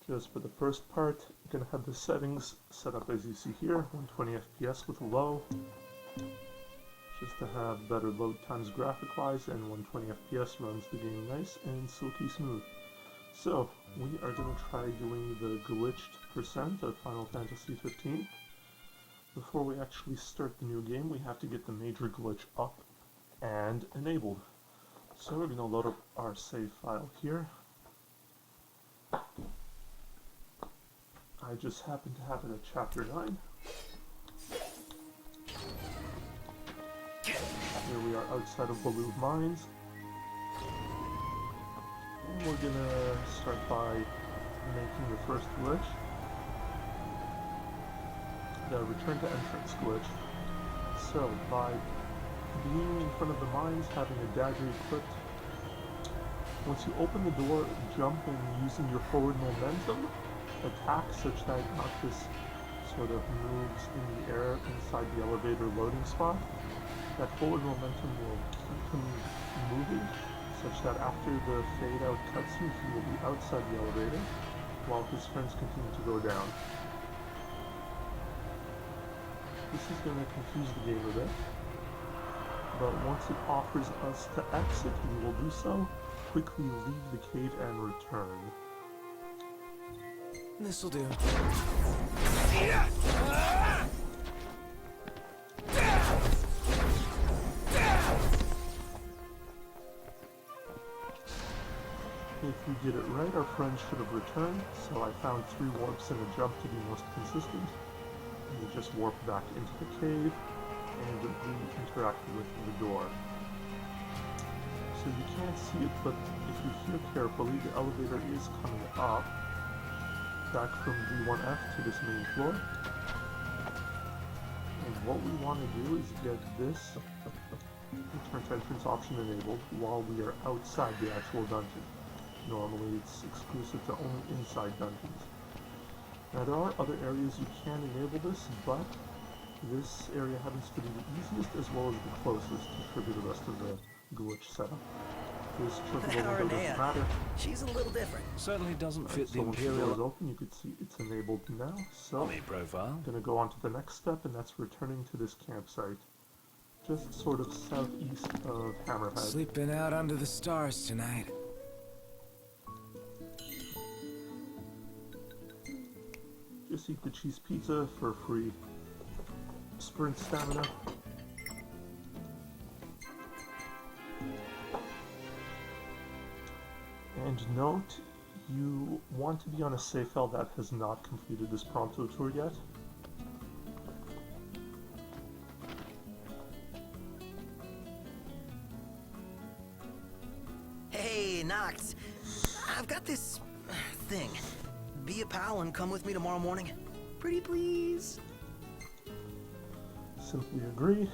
Just for the first part, I'm going to have the settings set up as you see here, 120 FPS with low, just to have better load times graphic-wise, and 120 FPS runs the game nice and silky smooth. So, we are going to try doing the glitched percent of Final Fantasy 15. Before we actually start the new game, we have to get the major glitch up and enabled. So we're going to load up our save file here. I just happen to have it at chapter 9. Here we are outside of Baloo Mines. And we're going to start by making the first glitch. The return to entrance glitch. So by being in front of the mines, having a dagger equipped, once you open the door, jump and using your forward momentum, attack such that Noctis sort of moves in the air inside the elevator loading spot. That forward momentum will keep him moving, such that after the fade out cutscene, he will be outside the elevator, while his friends continue to go down. This is going to confuse the game a bit, but once it offers us to exit, we will do so, quickly leave the cave and return. This'll do. If we did it right, our friends should have returned, so I found 3 warps and a jump to be most consistent. We just warp back into the cave, and we interacted with the door. So you can't see it, but if you hear carefully, the elevator is coming up, back from D1F to this main floor. And what we want to do is get this return to entrance option enabled while we are outside the actual dungeon. Normally it's exclusive to only inside dungeons. Now there are other areas you can enable this, but this area happens to be the easiest as well as the closest to trigger the rest of the glitch setup. This trigger window doesn't matter. She's a little different. Certainly doesn't fit the so once the door is Imperial open, you can see it's enabled now. So army profile. I'm going to go on to the next step, and that's returning to this campsite. Just sort of southeast of Hammerhead. Sleeping out under the stars tonight. Just eat the cheese pizza for free sprint stamina. And note, you want to be on a safe file that has not completed this Prompto tour yet. Hey, Noct. I've got this thing. Be a pal and come with me tomorrow morning. Pretty please. Simply agree.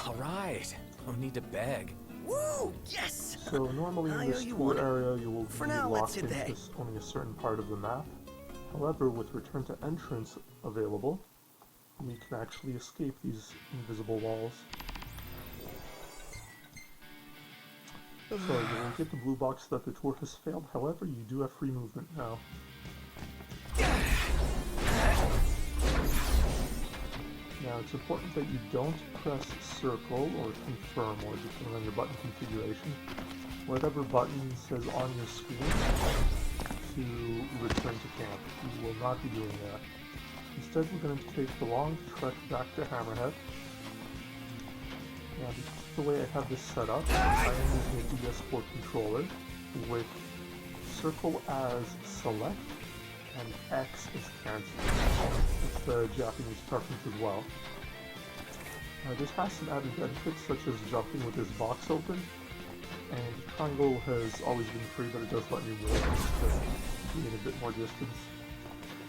All right. No need to beg. Woo! Yes! So normally in this tour area you will be locked into only a certain part of the map. However, with return to entrance available, we can actually escape these invisible walls. So you will get the blue box that the tour has failed, however you do have free movement now. Now it's important that you don't press circle or confirm, or depending on your button configuration, whatever button says on your screen to return to camp. You will not be doing that. Instead we're going to take the long trek back to Hammerhead. Now because of the way I have this set up, I am using a DS4 controller with circle as select and X is cancel. It's the Japanese preference as well. This has some added benefits such as jumping with this box open, and triangle has always been free, but it does let me move to gain a bit more distance.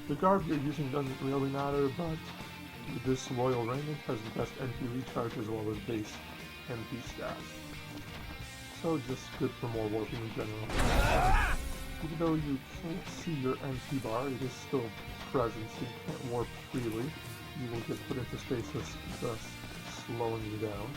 The garb you're using doesn't really matter, but this Royal Raiment has the best MP recharge as well as base MP stats. So just good for more warping in general. Even though you can't see your MP bar, it is still present, so you can't warp freely. You will get put into stasis, thus slowing you down.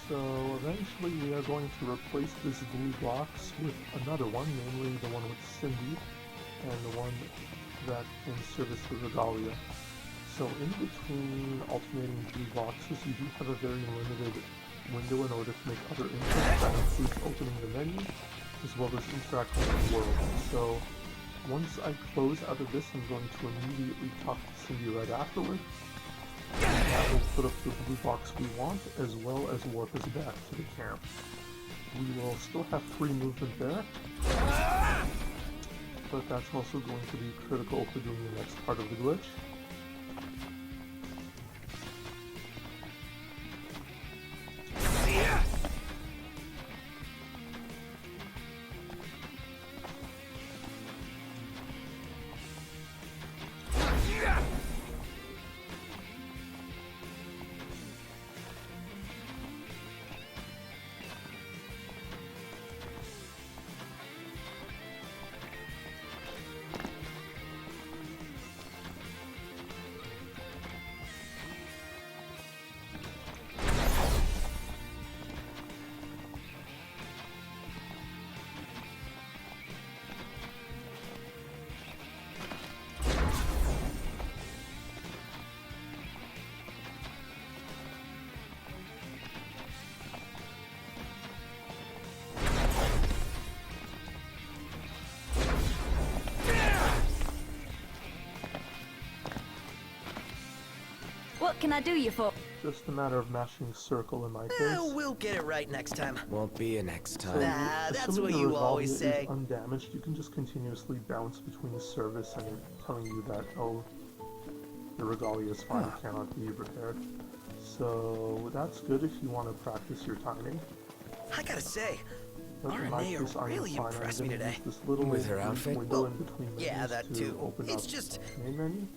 So eventually we are going to replace this blue box with another one, namely the one with Cindy and the one that can service the Regalia. So in between alternating blue boxes, you do have a very limited window in order to make other inputs. That includes opening the menu, as well as interacting with the world. So once I close out of this, I'm going to immediately talk to Cindy right afterward. That will put up the blue box we want, as well as warp us back to the camp. We will still have free movement there, but that's also going to be critical for doing the next part of the glitch. What can I do you for? Just a matter of mashing circle in my case. We'll get it right next time. Won't be a next So, time. Nah, that's assuming what the you Regalia always say. is undamaged, you can just continuously bounce between the service and it telling you that, oh, the Regalia is fine, it cannot be repaired. So that's good if you want to practice your timing. I gotta say, But in R&A my are case, I am really fine. I'm impressed me gonna today. use this little With her green outfit? window Well, in between menus yeah, that to too. open It's up just- main menu.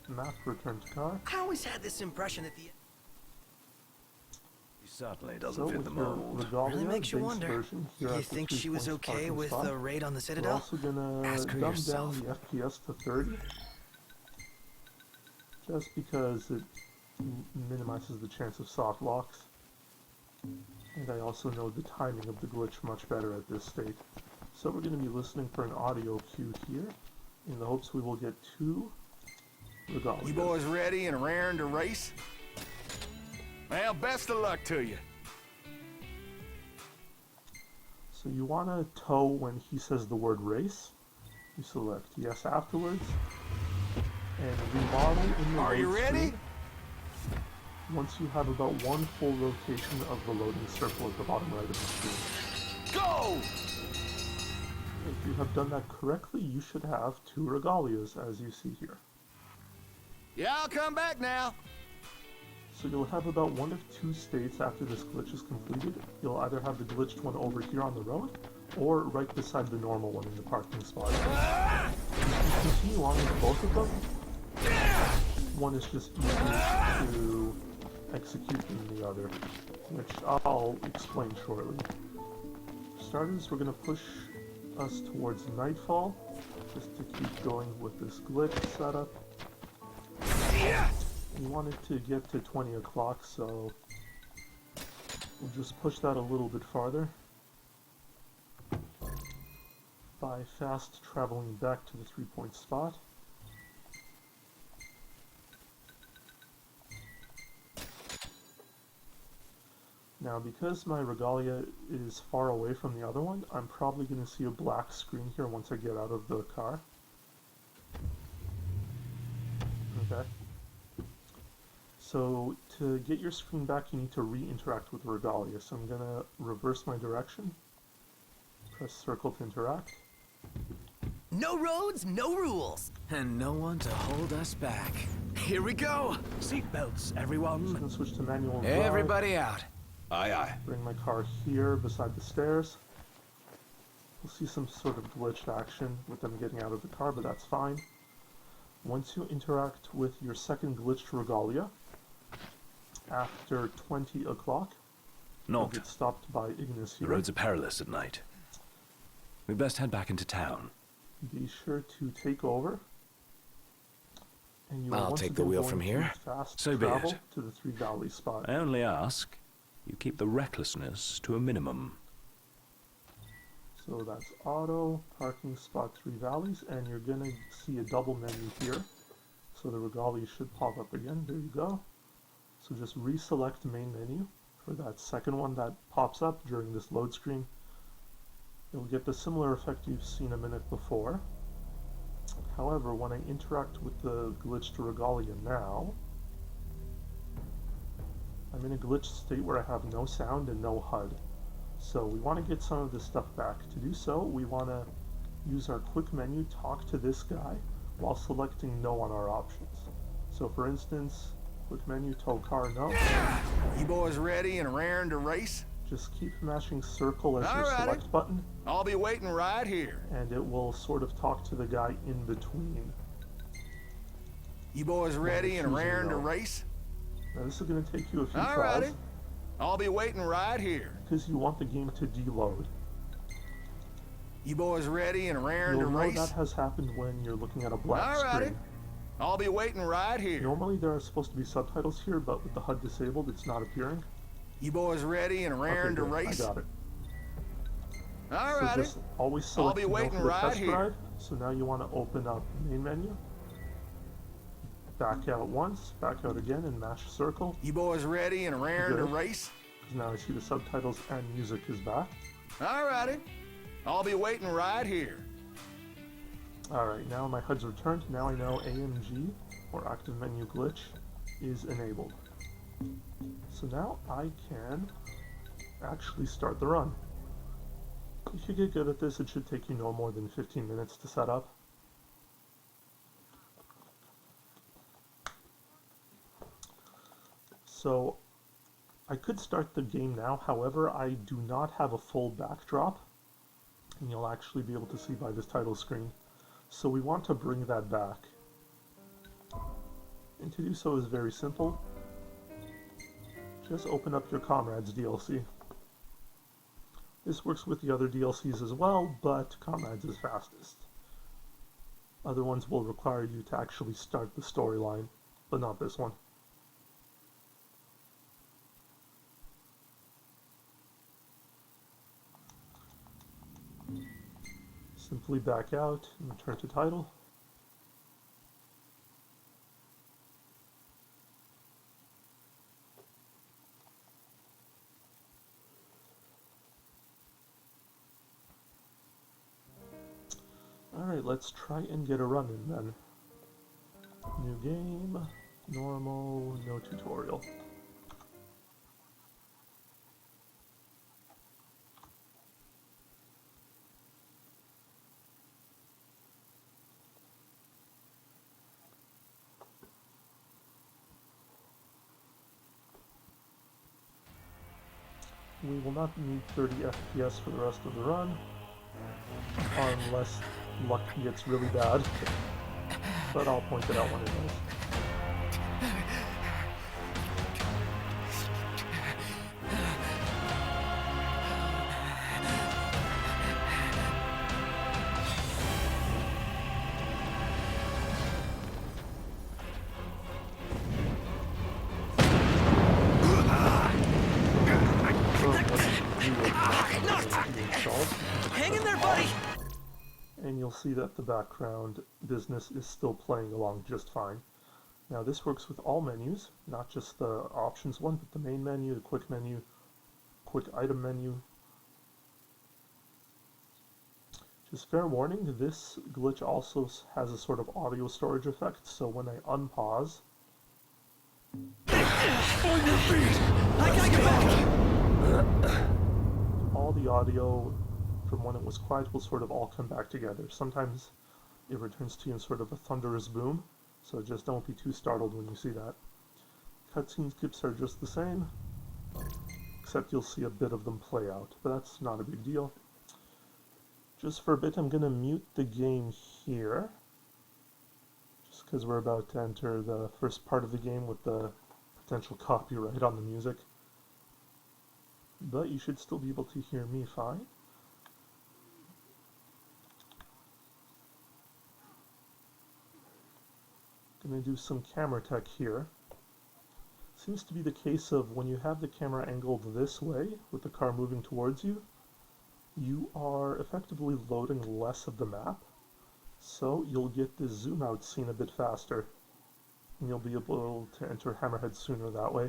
Map, return to car. I always had this impression that the... He certainly So doesn't fit with the your mold. Regalia Really makes you base wonder. version here You at the think she was 3-point okay parking with spot, the raid on the we're Citadel? also gonna Ask her dumb yourself. down the FPS to 30, just because it minimizes the chance of soft locks. And I also know the timing of the glitch much better at this state. So we're going to be listening for an audio cue here, in the hopes we will get 2 Regalias. You boys ready and raring to race? Well, best of luck to you. So you want to tow when he says the word race. You select yes afterwards. And remodel in the Are you load ready? screen once you have about 1 full rotation of the loading circle at the bottom right of the screen. Go! If you have done that correctly, you should have 2 Regalias, as you see here. Yeah, I'll come back now. So you'll have about 1 of 2 states after this glitch is completed. You'll either have the glitched one over here on the road, or right beside the normal one in the parking spot. You can continue on with both of them. One is just easier to execute than the other, which I'll explain shortly. For starters, we're going to push us towards nightfall, just to keep going with this glitch setup. We wanted to get to 20 o'clock, so we'll just push that a little bit farther by fast traveling back to the 3-point spot. Now, because my Regalia is far away from the other one, I'm probably going to see a black screen here once I get out of the car. Okay. So, to get your screen back, you need to re-interact with the Regalia. So I'm going to reverse my direction, press circle to interact. No roads, no rules. And no one to hold us back. Here we go! Seatbelts, I'm everyone. going to switch to manual drive. Everybody out. Aye, aye. Bring my car here beside the stairs. We'll see some sort of glitched action with them getting out of the car, but that's fine. Once you interact with your second glitched Regalia, after 20 o'clock, you'll Not. get stopped by Ignis The here. roads are perilous at night. We best head back into town. Be sure to take over. And you are I'll once take the again wheel going from to here. Fast So be travel it. to the 3 Valley spot. I only ask You keep the recklessness to a minimum. So that's auto, parking spot 3 valleys, and you're gonna see a double menu here. So the regalia should pop up again. There you go. So just reselect main menu for that second one that pops up during this load screen. You'll get the similar effect you've seen a minute before. However, when I interact with the glitched regalia now, I'm in a glitched state where I have no sound and no HUD. So we want to get some of this stuff back. To do so, we want to use our quick menu, talk to this guy, while selecting no on our options. So for instance, quick menu, tow car, no. You boys ready and raring to race? Just keep mashing circle as your Alrighty. select button, I'll be waiting right here. and it will sort of talk to the guy in between. You boys ready and choosing raring to no. race? Now this is going to take you a few Alrighty. tries, I'll be waiting right here. because you want the game to deload. You boys ready and raring to You'll know race? that has happened when you're looking at a black Alrighty. screen. I'll be waiting right here. Normally there are supposed to be subtitles here, but with the HUD disabled, it's not appearing. You boys ready and raring to good, race? I got it. So Alrighty. just always select be no waiting for the right test here. ride. So now you want to open up main menu, back out once, back out again, and mash circle. You boys ready and raring to Good. race? Because now I see the subtitles and music is back. Alrighty. I'll be waiting right here. Alright, now my HUD's returned. Now I know AMG, or active menu glitch, is enabled. So now I can actually start the run. If you get good at this, it should take you no more than 15 minutes to set up. So I could start the game now, however I do not have a full backdrop, and you'll actually be able to see by this title screen. So we want to bring that back. And to do so is very simple. Just open up your Comrades DLC. This works with the other DLCs as well, but Comrades is fastest. Other ones will require you to actually start the storyline, but not this one. Simply back out and return to title. Alright, let's try and get a run in then. New game, normal, no tutorial. We will not need 30 FPS for the rest of the run, unless luck gets really bad, but I'll point it out when it does. Hang in there, buddy! And you'll see that the background business is still playing along just fine. Now this works with all menus, not just the options one, but the main menu, the quick menu, quick item menu. Just fair warning, this glitch also has a sort of audio storage effect, so when I unpause, On your feet! I gotta get back! all the audio from when it was quiet will sort of all come back together. Sometimes it returns to you in sort of a thunderous boom, so just don't be too startled when you see that. Cutscene skips are just the same, except you'll see a bit of them play out, but that's not a big deal. Just for a bit, I'm going to mute the game here, just because we're about to enter the first part of the game with the potential copyright on the music. But you should still be able to hear me fine. Gonna do some camera tech here. seems to be the case of when you have the camera angled this way, with the car moving towards you, you are effectively loading less of the map, so you'll get this zoom out scene a bit faster, and you'll be able to enter Hammerhead sooner that way.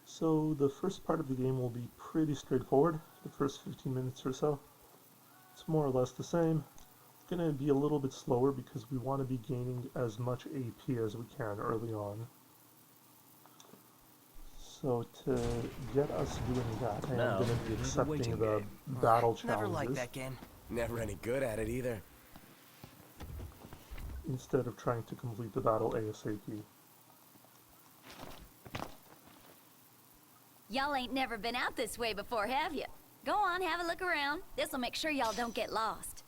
So the first part of the game will be pretty straightforward, the first 15 minutes or so. It's more or less the same. It's going to be a little bit slower because we want to be gaining as much AP as we can early on. So to get us doing that, I am going to be accepting the battle challenges. Never liked that game. Never any good at it either. Instead of trying to complete the battle ASAP. Y'all ain't never been out this way before, have you? Go on, have a look around. This'll make sure y'all don't get lost.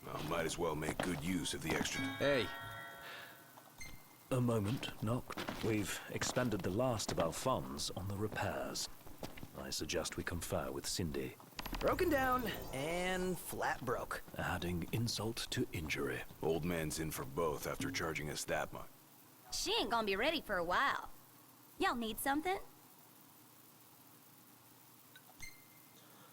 Well, might as well make good use of the extra... Hey. A moment, Noct. We've expended the last of our funds on the repairs. I suggest we confer with Cindy. Broken down and flat broke. Adding insult to injury. Old man's in for both after charging us that much. She ain't gonna be ready for a while. Y'all need something?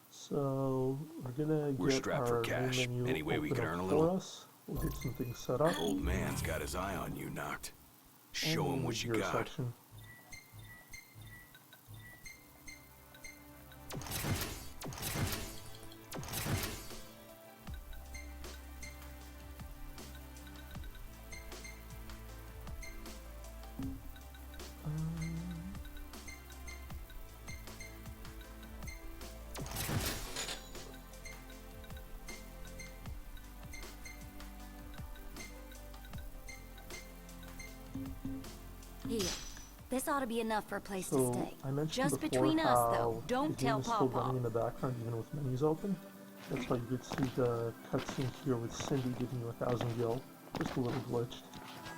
So we're gonna We're get strapped our for cash. main menu Any way we open can up earn a for little? us. We'll get some things set up. Old man's got his eye on you, Noct. Show him And what you gear got. section. Here. This ought to be enough for a place to So stay. I mentioned Just before between us, how though. Don't the game tell is still Pawpaw. running in the background even with menus open. That's why you could see the cutscene here with Cindy giving you 1,000 gil. Just a little glitched.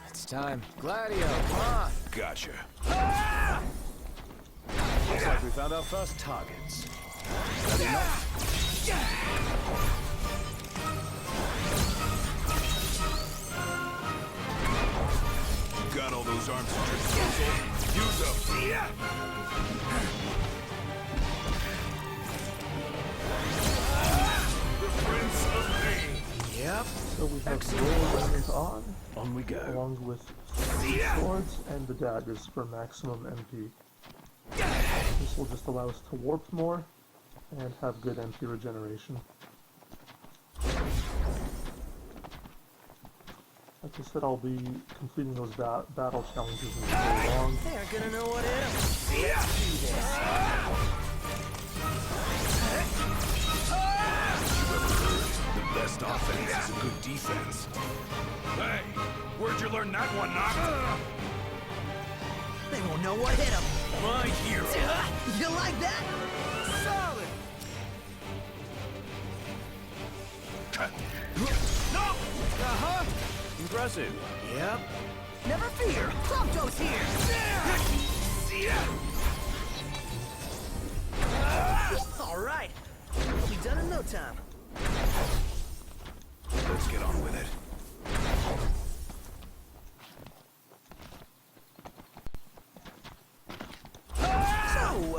It's time. Gladio, come on! Gotcha. Looks like we found our first targets. Got all those arms at your disposal. Use them. The Prince of Pain. Yep. So we have roll weapons On we go. along with swords and the daggers for maximum MP. This will just allow us to warp more and have good MP regeneration. Like I said, I'll be completing those battle challenges as we go along. They aren't gonna know what hit 'em. Let's do this. The best offense is a good defense. Hey, where'd you learn that one, Noct? They won't know what hit 'em. My hero. You like that? Solid. No! Uh-huh. Impressive. Yep. Never fear. Prompto's here. All right. We'll be done in no time. Let's get on with it. So,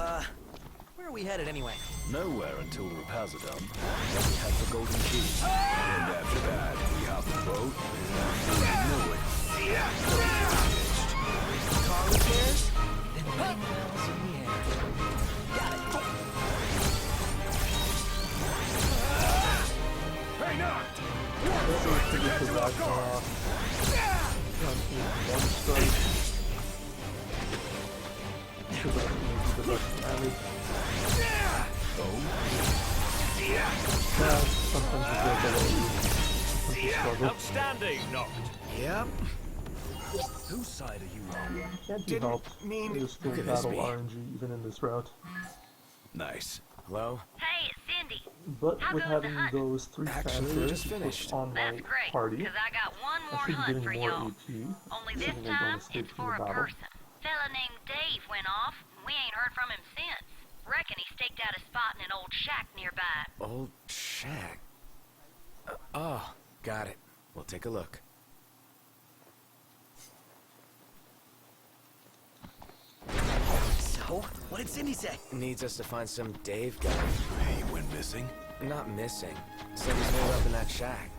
are we headed anyway? Nowhere until the repairs are done. Then we head for Golden Key. And after that, we hop the boat, and before you know it, Car repairs? Then ring bells in the air. Got it. Hey, Noct! Let's see if we get the back off. One strike. Because that's going to be the best damage. Yeah, sometimes you go below you. Sometimes you struggle. Outstanding, Noct. Yep. Whose side are you on? Can't be helped. There's still Look at this, battle me. RNG even in this route. Nice. Hello? Hey, it's Cindy. But How with goes the having hunt? those 3 Actually, we fanfares just finished. on my That's great, party, because I got one I more should be hunt getting for more y'all. AP, Only this assuming I don't time, escape it's from for the a battle. person. Fella named Dave went off, and we ain't heard from him since. Reckon he staked out a spot in an old shack nearby. Old shack. Oh, got it. We'll take a look. So, what did Cindy say? Needs us to find some Dave guy. He went missing. Not missing. Said he's holed up in that shack.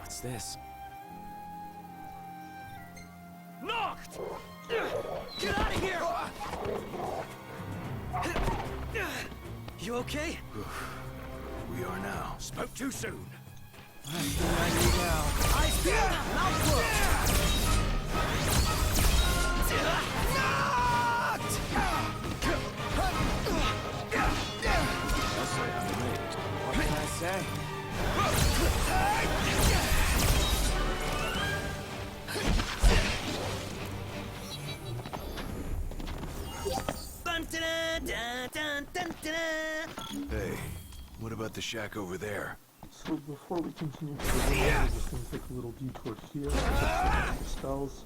What's this? Noct! Get out of here! You okay? We are now. Spoke too soon. Eyes peeled, mouth closed. Knocked! I'll say I'm amazed. What can I say? Hey, what about the shack over there? So before we continue to the room, we're just going to take a little detour here, check some spells.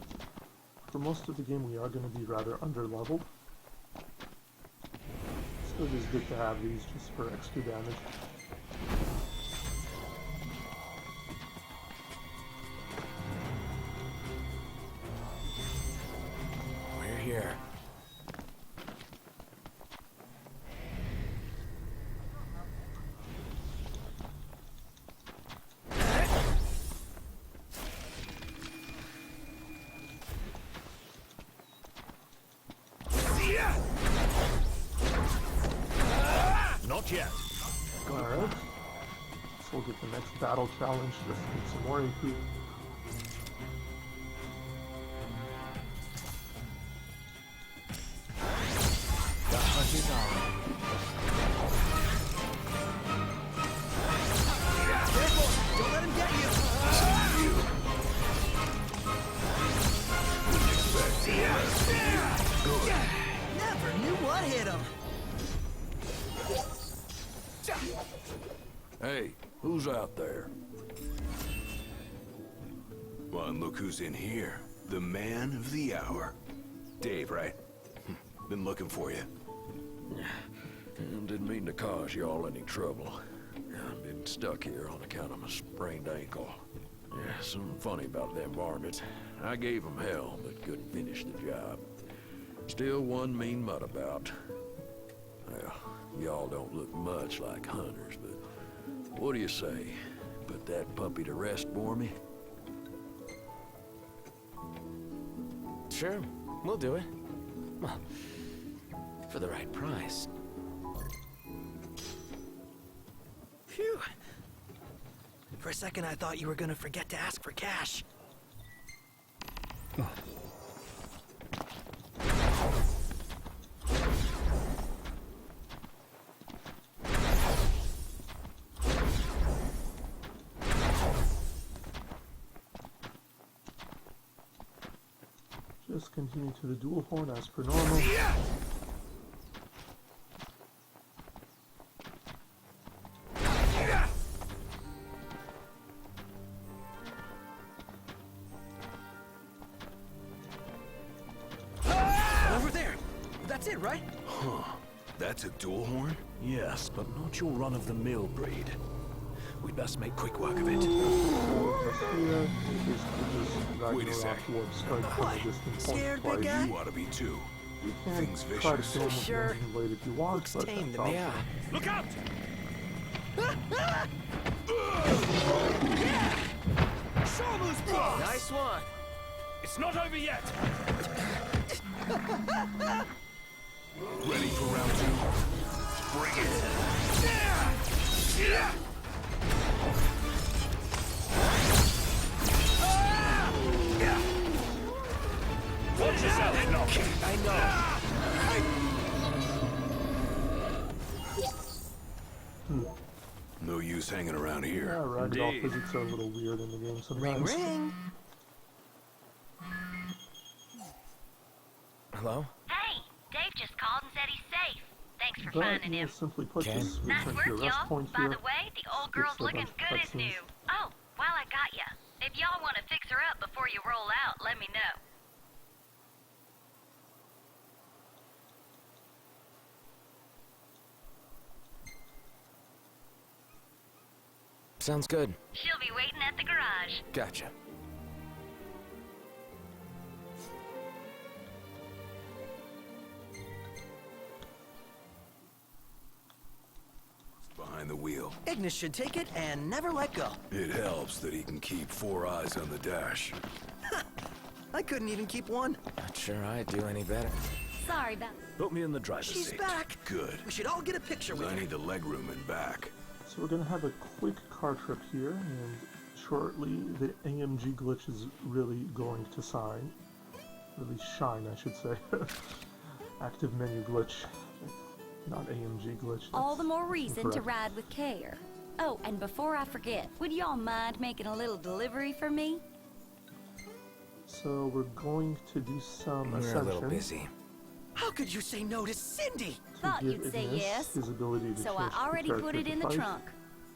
For most of the game we are going to be rather under-leveled. So it is good to have these just for extra damage. We're here. Not yet. Alright. So we'll get the next battle challenge just to get some more AP. The hunt is on. Careful! Don't let him get you! Never knew what hit him! Hey, who's out there? Well, and look who's in here. The man of the hour. Dave, right? Been looking for you. Didn't mean to cause y'all any trouble. I've been stuck here on account of my sprained ankle. Yeah, something funny about them varmints. I gave them hell, but couldn't finish the job. Still one mean mutt about. Well, y'all don't look much like hunters, but what do you say? Put that puppy to rest for me? Sure, we'll do it. Well, for the right price. Phew. For a second, I thought you were gonna forget to ask for cash. Just continue to the dual horn as per normal. Over there! That's it, right? Huh. That's a dual horn? Yes, but not your run-of-the-mill breed. We'd best make quick work of it. Just here, basically just dragging Wait a around sec. towards strike from a distant point Scared, big twice. guy? You ought to be too. You can Thing's try to vicious. kill him with Sure. the engine blade if you want, Looks but tame that's to me. optional. Look out! Nice one. It's not over yet. Ready for round two? Bring it. Watch yourself, Nock. I know. No use hanging around Yeah, here. ragdoll Indeed. physics are a little weird in the game Ring, sometimes. ring. Hello? Hey, Dave just called and said he's safe. Thanks for But finding yeah, him. simply put, Okay. just Nice return to work, your rest y'all. point By here. the way, the old Skips girl's a looking bunch of good as cutscenes. new. Oh, while I got ya, if y'all want to fix her up before you roll out, let me know. Sounds good. She'll be waiting at the garage. Gotcha. Behind the wheel. Ignis should take it and never let go. It helps that he can keep 4 eyes on the dash. I couldn't even keep one. Not sure I'd do any better. Sorry about Put me in the driver's She's seat. back. Good. We should all get a picture 'Cause with I her. need the legroom in back. So we're gonna have a quick car trip here, and shortly the AMG glitch is really going to shine, I should say. Active menu glitch, not AMG glitch. All the that's more reason to incorrect. ride with care. Oh, and before I forget, would y'all mind making a little delivery for me? So we're going to do some We're a ascension little busy. How could you say no to Cindy? to Thought give you'd say Ignis yes. his ability to So I change the already character put it to in the Fife. trunk.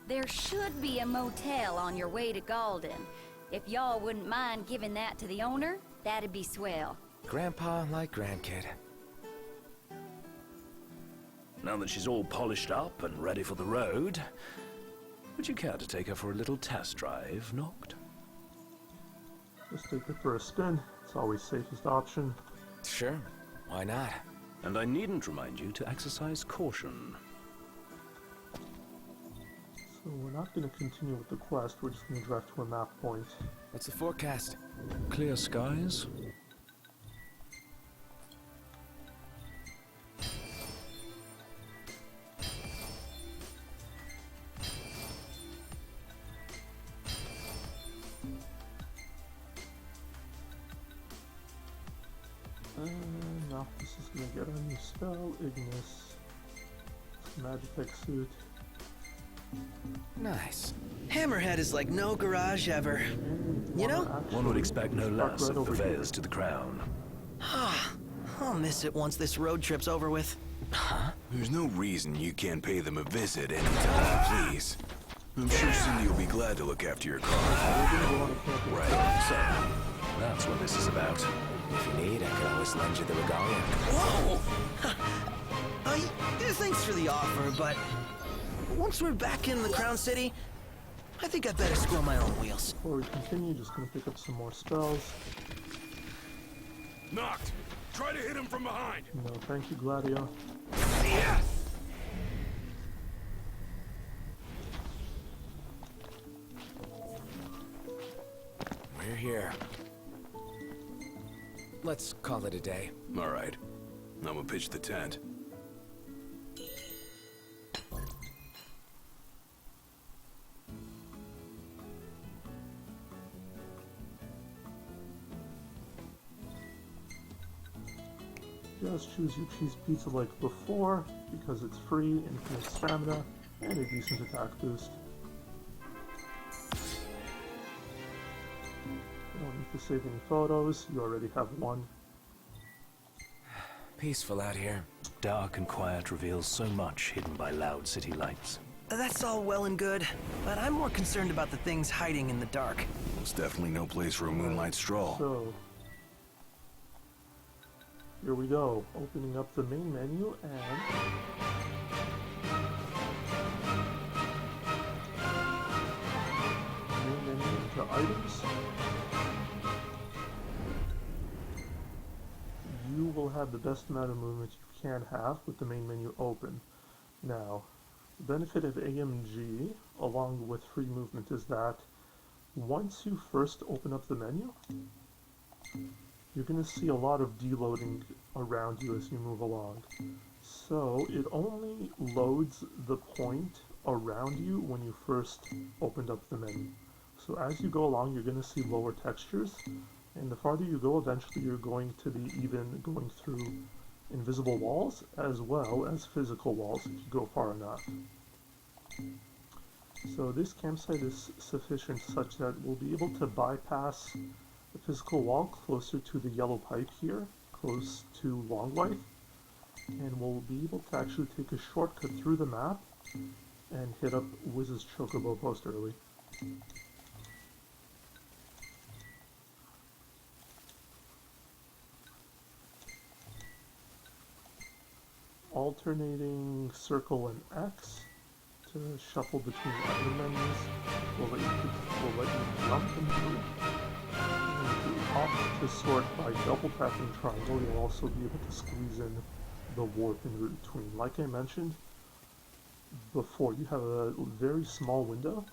There should be a motel on your way to Galden. If y'all wouldn't mind giving that to the owner, that'd be swell. Grandpa like grandkid. Now that she's all polished up and ready for the road, would you care to take her for a little test drive, Noct? Just take it for a spin. It's always safest option. Sure. Why not? And I needn't remind you to exercise caution. So we're not going to continue with the quest. We're just going to drive to a map point. What's the forecast? Clear skies? Now this is going to get a new spell, Ignis. Magic suit. Nice. Hammerhead is like no garage ever. You know, One would expect no less right of over here. purveyors to the crown. I'll miss it once this road trip's over with. There's no reason you can't pay them a visit anytime, please. I'm sure Cindy will be glad to look after your car. Right, so that's what this is about. If you need, I could always lend you the regalia. Whoa! Thanks for the offer, but once we're back in the Crown City, I think I better squirrel my own wheels. Before we continue, just going to pick up some more spells. Knocked. Try to hit him from behind. No, thank you, Gladio. We're here. Let's call it a day. All right. I'm gonna pitch the tent. Just choose your cheese pizza like before, because it's free, infinite stamina, and a decent attack boost. You don't need to save any photos, you already have one. Peaceful out here. Dark and quiet reveals so much hidden by loud city lights. That's all well and good, but I'm more concerned about the things hiding in the dark. It's definitely no place for a moonlight stroll. So, here we go, opening up the main menu, and into items, you will have the best amount of movement you can have with the main menu open. Now, the benefit of AMG, along with free movement, is that once you first open up the menu, you're going to see a lot of deloading around you as you move along. So it only loads the point around you when you first opened up the menu. So as you go along, you're going to see lower textures, and the farther you go, eventually you're going to be even going through invisible walls as well as physical walls if you go far enough. So this campsite is sufficient such that we'll be able to bypass the physical wall closer to the yellow pipe here, close to Long Life, and we'll be able to actually take a shortcut through the map and hit up Wiz's Chocobo Post early. Alternating circle and X to shuffle between other menus will let you jump and move. And if you opt to sort by double tapping triangle, you'll also be able to squeeze in the warp in between. Like I mentioned before, you have a very small window,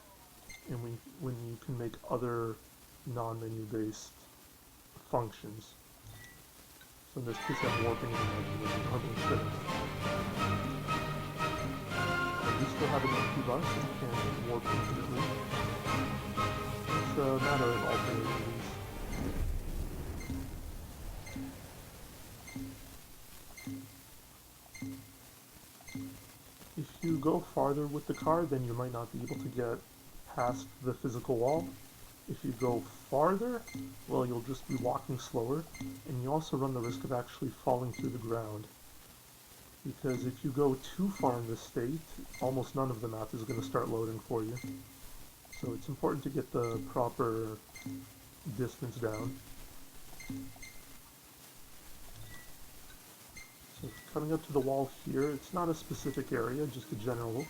and when you can make other non-menu based functions. So in this case, I'm warping in the menu when you normally shouldn't. You still have an empty bus and you can warp infinitely. It's a matter of alternating these. If you go farther with the car, then you might not be able to get past the physical wall. If you go farther, well, you'll just be walking slower, and you also run the risk of actually falling through the ground. Because if you go too far in this state, almost none of the map is going to start loading for you. So it's important to get the proper distance down. So coming up to the wall here, it's not a specific area, just a general.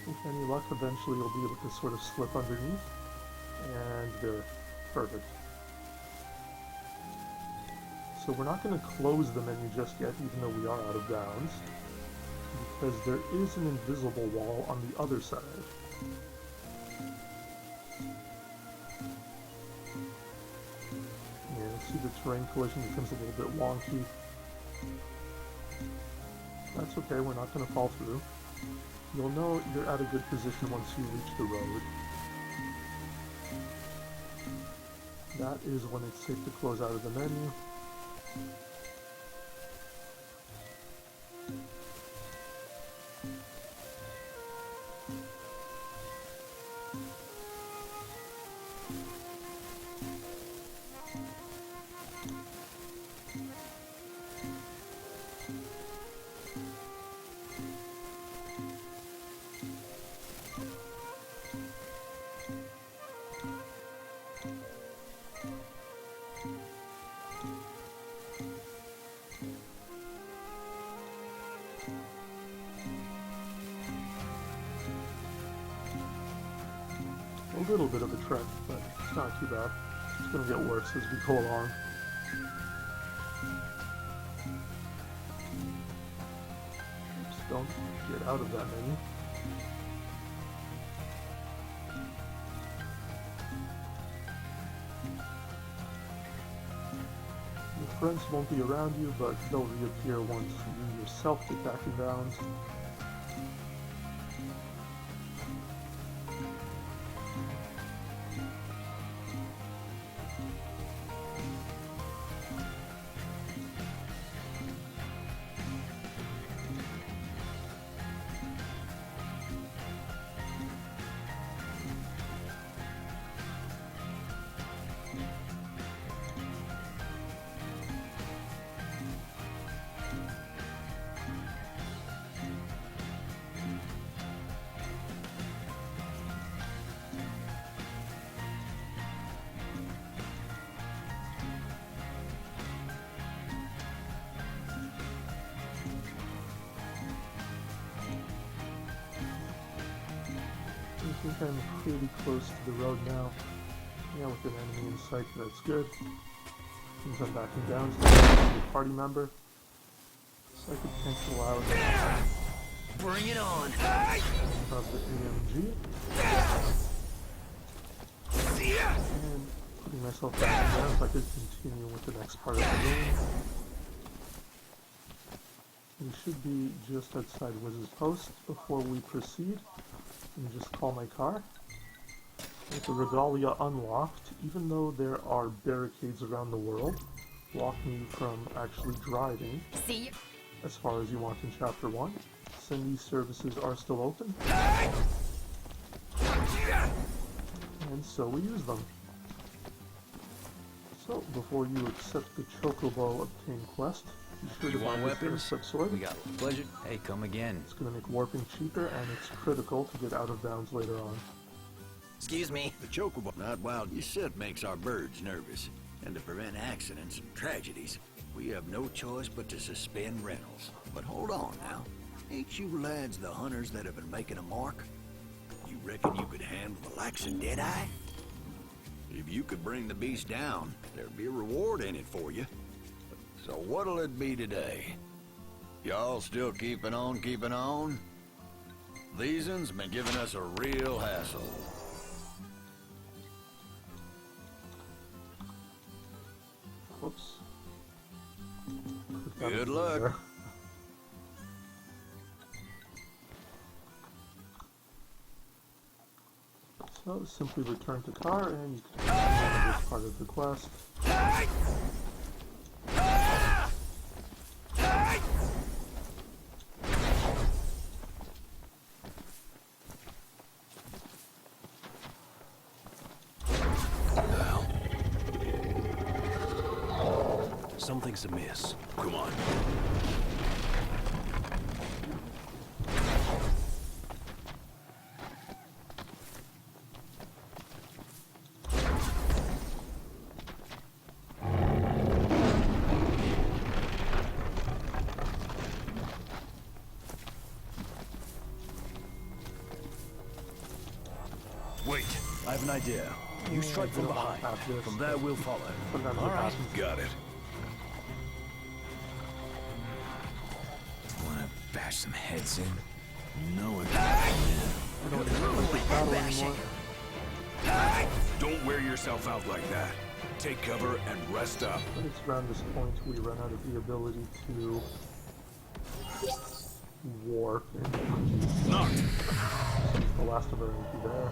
With any luck, eventually you'll be able to sort of slip underneath, and there, perfect. So we're not going to close the menu just yet, even though we are out of bounds, because there is an invisible wall on the other side. Yeah, see the terrain collision becomes a little bit wonky. That's okay, we're not going to fall through. You'll know you're at a good position once you reach the road. That is when it's safe to close out of the menu. A little bit of a trek, but it's not too bad. It's going to get worse as we go along. Oops, don't get out of that menu. Your friends won't be around you, but they'll reappear once you yourself get back in bounds. think I'm pretty close to the road now. Yeah, with an enemy in sight, that's good. Means I'm backing down to the party member. So I could cancel out Bring it on. of the AMG. And putting myself back down so I could continue with the next part of the game. We should be just outside Wiz's post before we proceed. And just call my car. With the Regalia unlocked, even though there are barricades around the world, blocking you from actually driving, See you. as far as you want in Chapter 1, since these services are still open. And so we use them. So, before you accept the Chocobo Obtain quest, be sure to You want buy the weapons? Step Sword. We got pleasure. Hey, come again. It's going to make warping cheaper, and it's critical to get out of bounds later on. Excuse me. The chocobo, not wild you said, makes our birds nervous. And to prevent accidents and tragedies, we have no choice but to suspend rentals. But hold on now. Ain't you lads the hunters that have been making a mark? You reckon you could handle the likes of Deadeye? If you could bring the beast down, there'd be a reward in it for you. So what'll it be today? Y'all still keeping on, keeping on? These uns been giving us a real hassle. Whoops. Good luck. So simply return to car and you can continue this part of the quest. Something's amiss. Come on. Wait, I have an idea. You strike from behind. From there we'll follow. Sometimes All it right. happens. Got it. Wanna bash some heads in? No it. I don't want to battle anymore. Don't wear yourself out like that. Take cover and rest up. But it's around this point we run out of the ability to warp and Knocked. the last of our MP there.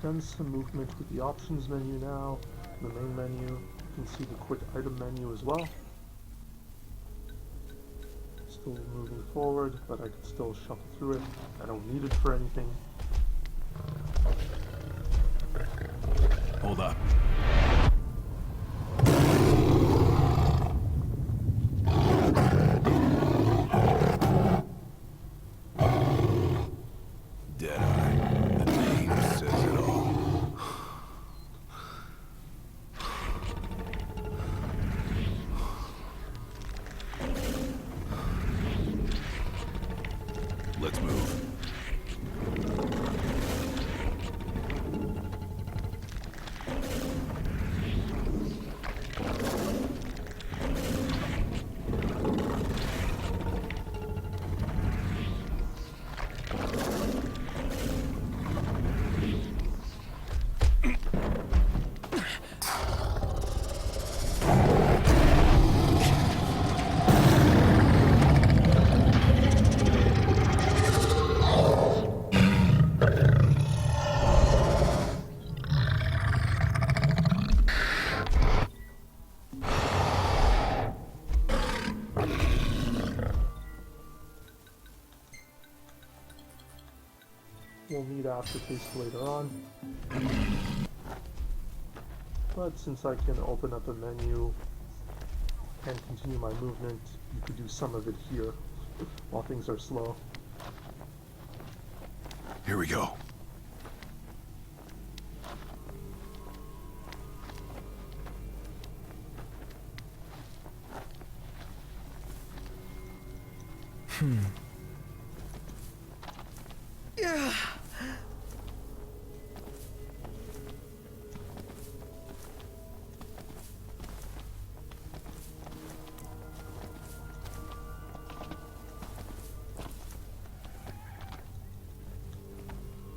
Done some movement with the options menu now. The main menu. You can see the quick item menu as well. Still moving forward, but I can still shuffle through it. I don't need it for anything. Hold up. Deadeye. The name says it all. Let's move. We'll need aftertaste later on. But since I can open up a menu and continue my movement, you could do some of it here while things are slow. Here we go. Yeah.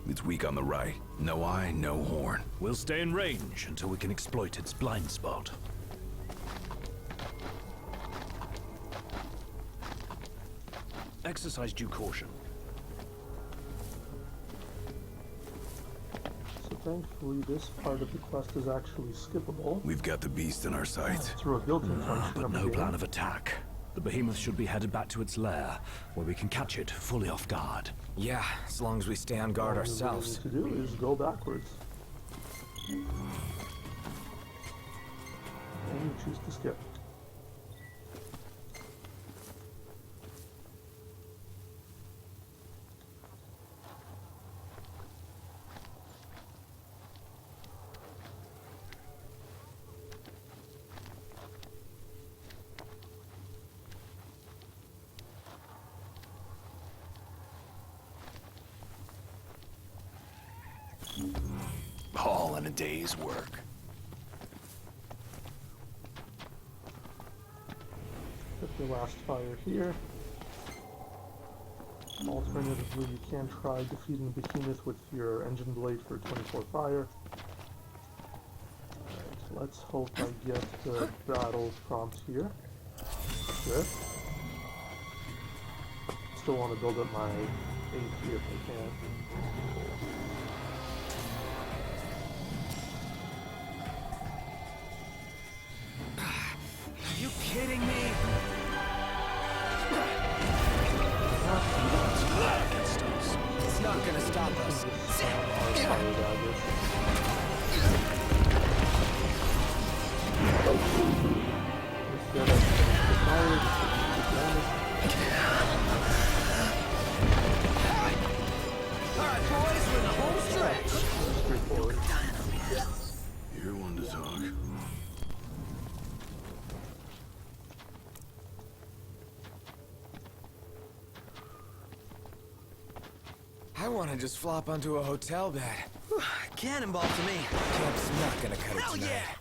It's weak on the right. No eye, no horn. We'll stay in range until we can exploit its blind spot. Exercise due caution. So thankfully this part of the quest is actually skippable. We've got the beast in our sights. Through a built-in function But of the no game. plan of attack. The behemoth should be headed back to its lair, where we can catch it fully off guard. Yeah, as long as we stay on guard All we ourselves. need to do is go backwards. And you choose to skip. All in a day's work. Put your last fire here. Alternatively, you can try defeating the behemoth with your engine blade for 24 fire. Alright, let's hope I get the battle prompt here. Good. Still want to build up my AP if I can. Are you kidding me? It's not gonna stop us. Alright, boys, we're in the home stretch. Straightforward. You're one to talk. I want to just flop onto a hotel bed. Cannonball to me. Camp's not gonna cut it Hell tonight. yeah!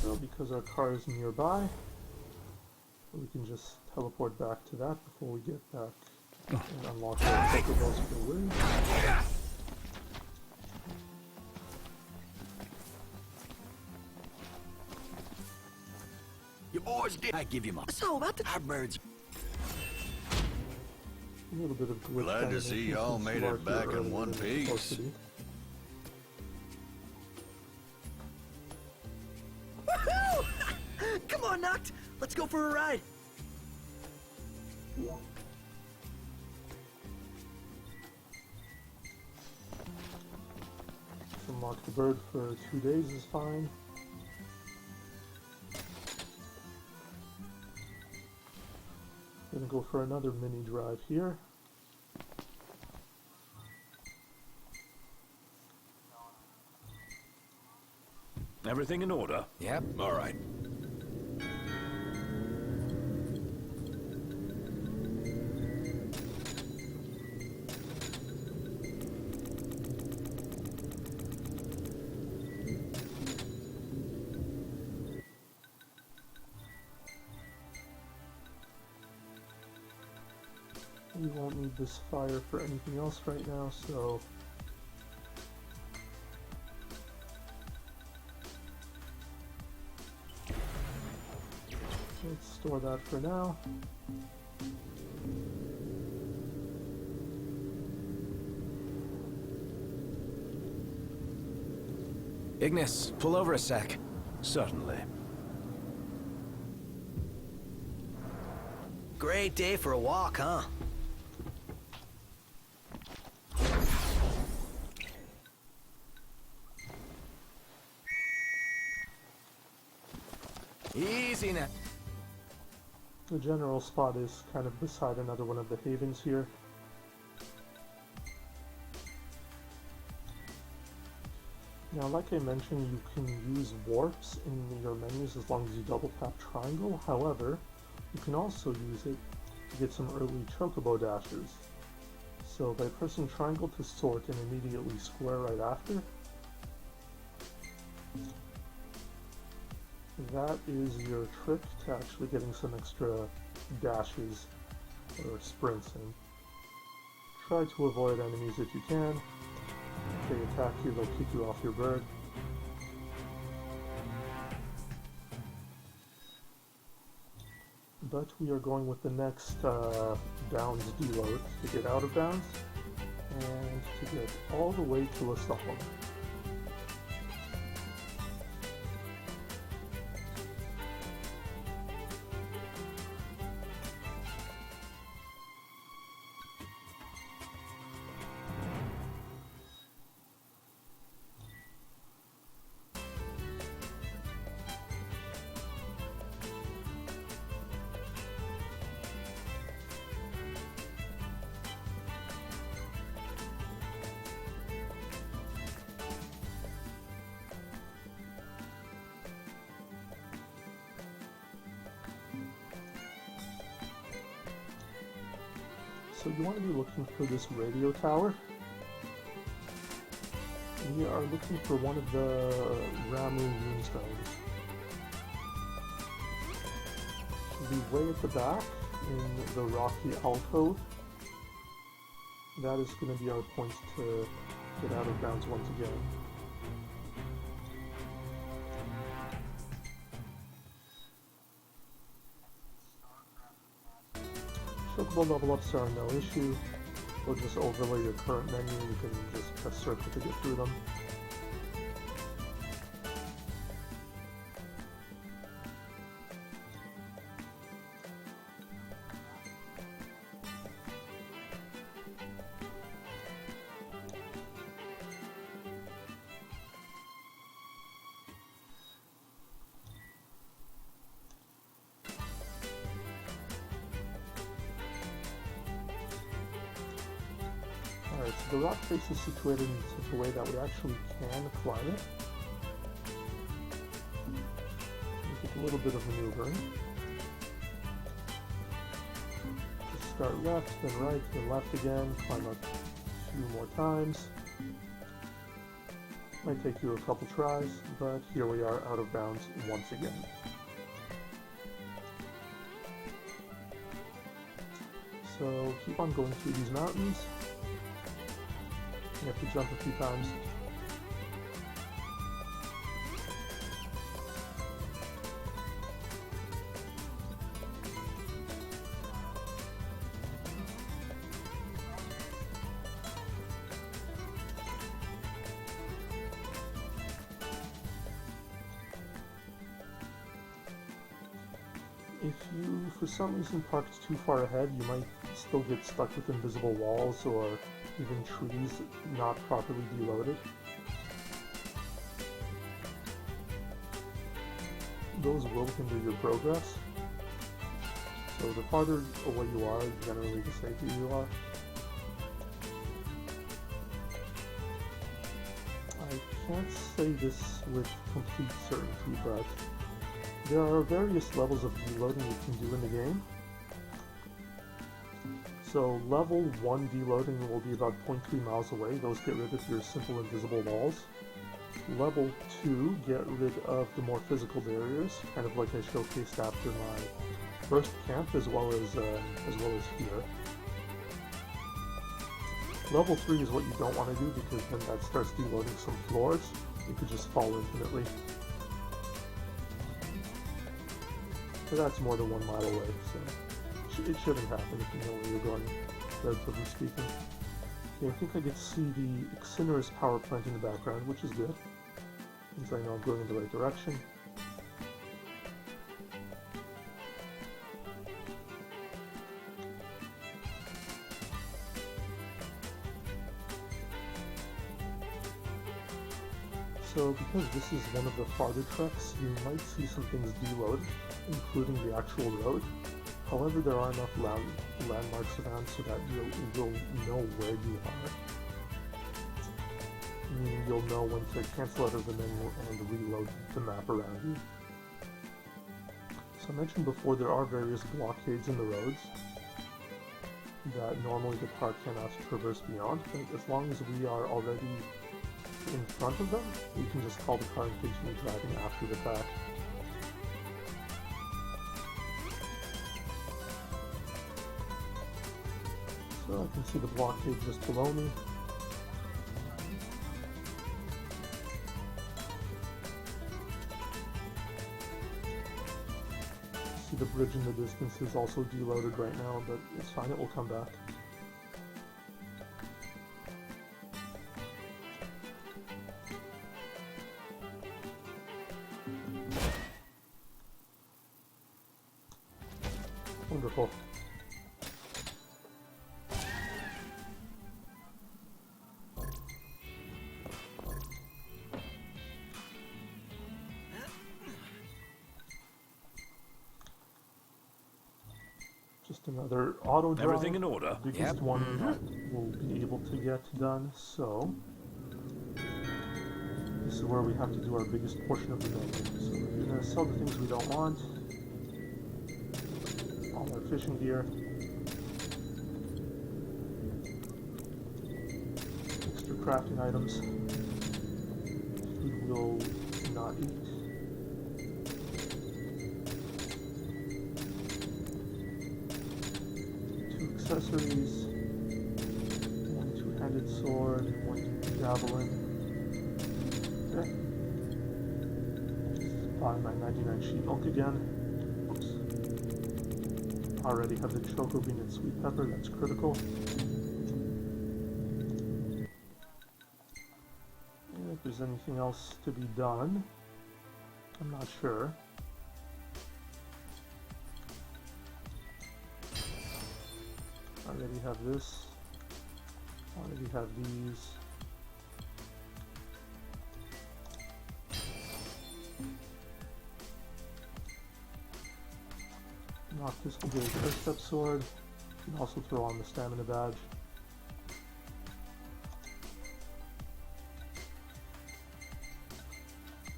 So because our car is nearby, we can just teleport back to that before we get back and unlock our Pokeballs for the win. You boys did. I give you my. So about the Our birds. A little bit of glitch Glad to animation see y'all since made you are it back here in earlier one than you're supposed to piece. be. Woohoo! Come on, Noct. Let's go for a ride. Unlock the bird for 2 days is fine. Gonna go for another mini drive here. Everything in order? Yep. All right. We won't need this fire for anything else right now, so let's store that for now. Ignis, pull over a sec. Certainly. Great day for a walk, huh? Easy now. The general spot is kind of beside another one of the havens here. Now, like I mentioned, you can use warps in your menus as long as you double tap triangle. However, you can also use it to get some early chocobo dashes. So by pressing triangle to sort and immediately square right after, that is your trick to actually getting some extra dashes or sprints in. Try to avoid enemies if you can. If they attack you, they'll kick you off your bird. But we are going with the next bounds deload to get out of bounds and to get all the way to a Stockholm. So you want to be looking for this radio tower. We are looking for one of the Ramu runestones. Should be way at the back in the rocky alcove. That is going to be our point to get out of bounds once again. Chocobo level ups are no issue. We'll just overlay your current menu. You can just press circle to get through them. Alright, so the rock face is situated in such a way that we actually can climb it. Take a little bit of maneuvering. Just start left, then right, then left again, climb up 2 more times. Might take you a couple tries, but here we are out of bounds once again. So keep on going through these mountains. You have to jump a few times. If you, for some reason, parked too far ahead, you might still get stuck with invisible walls or even trees not properly deloaded. Those will hinder your progress. So the farther away you are, generally the safer you are. I can't say this with complete certainty, but there are various levels of deloading you can do in the game. So level 1 deloading will be about 0.3 miles away. Those get rid of your simple invisible walls. Level 2 get rid of the more physical barriers, kind of like I showcased after my first camp, as well as here. Level 3 is what you don't want to do, because then that starts deloading some floors. You could just fall infinitely. But that's more than 1 mile away, so it shouldn't happen if you know where you're going, relatively speaking. Okay, I think I get to see the Incinerus power plant in the background, which is good, since I know I'm going in the right direction. So because this is one of the farther treks, you might see some things deload, including the actual road. However, there are enough landmarks around so that you'll know where you are. meaning you'll know when to cancel out of the menu and reload the map around you. So I mentioned before there are various blockades in the roads that normally the car cannot traverse beyond, but as long as we are already in front of them, we can just call the car and continue driving after the fact. So I can see the blockade just below me. See the bridge in the distance is also deloaded right now, but it's fine, it will come back. Wonderful. Just another auto drive. Everything in order? The biggest one that we'll be able to get done, so this is where we have to do our biggest portion of the menu. So we're gonna sell the things we don't want. All our fishing gear. Extra crafting items. Food will not eat. Accessories, one two-handed sword, one javelin. Okay. Buy my 99 sheep milk again. Oops. Already have the choco bean and sweet pepper, that's critical. And if there's anything else to be done, I'm not sure. Already have this. Already have these. Knock this will get a first step sword. You can also throw on the stamina badge.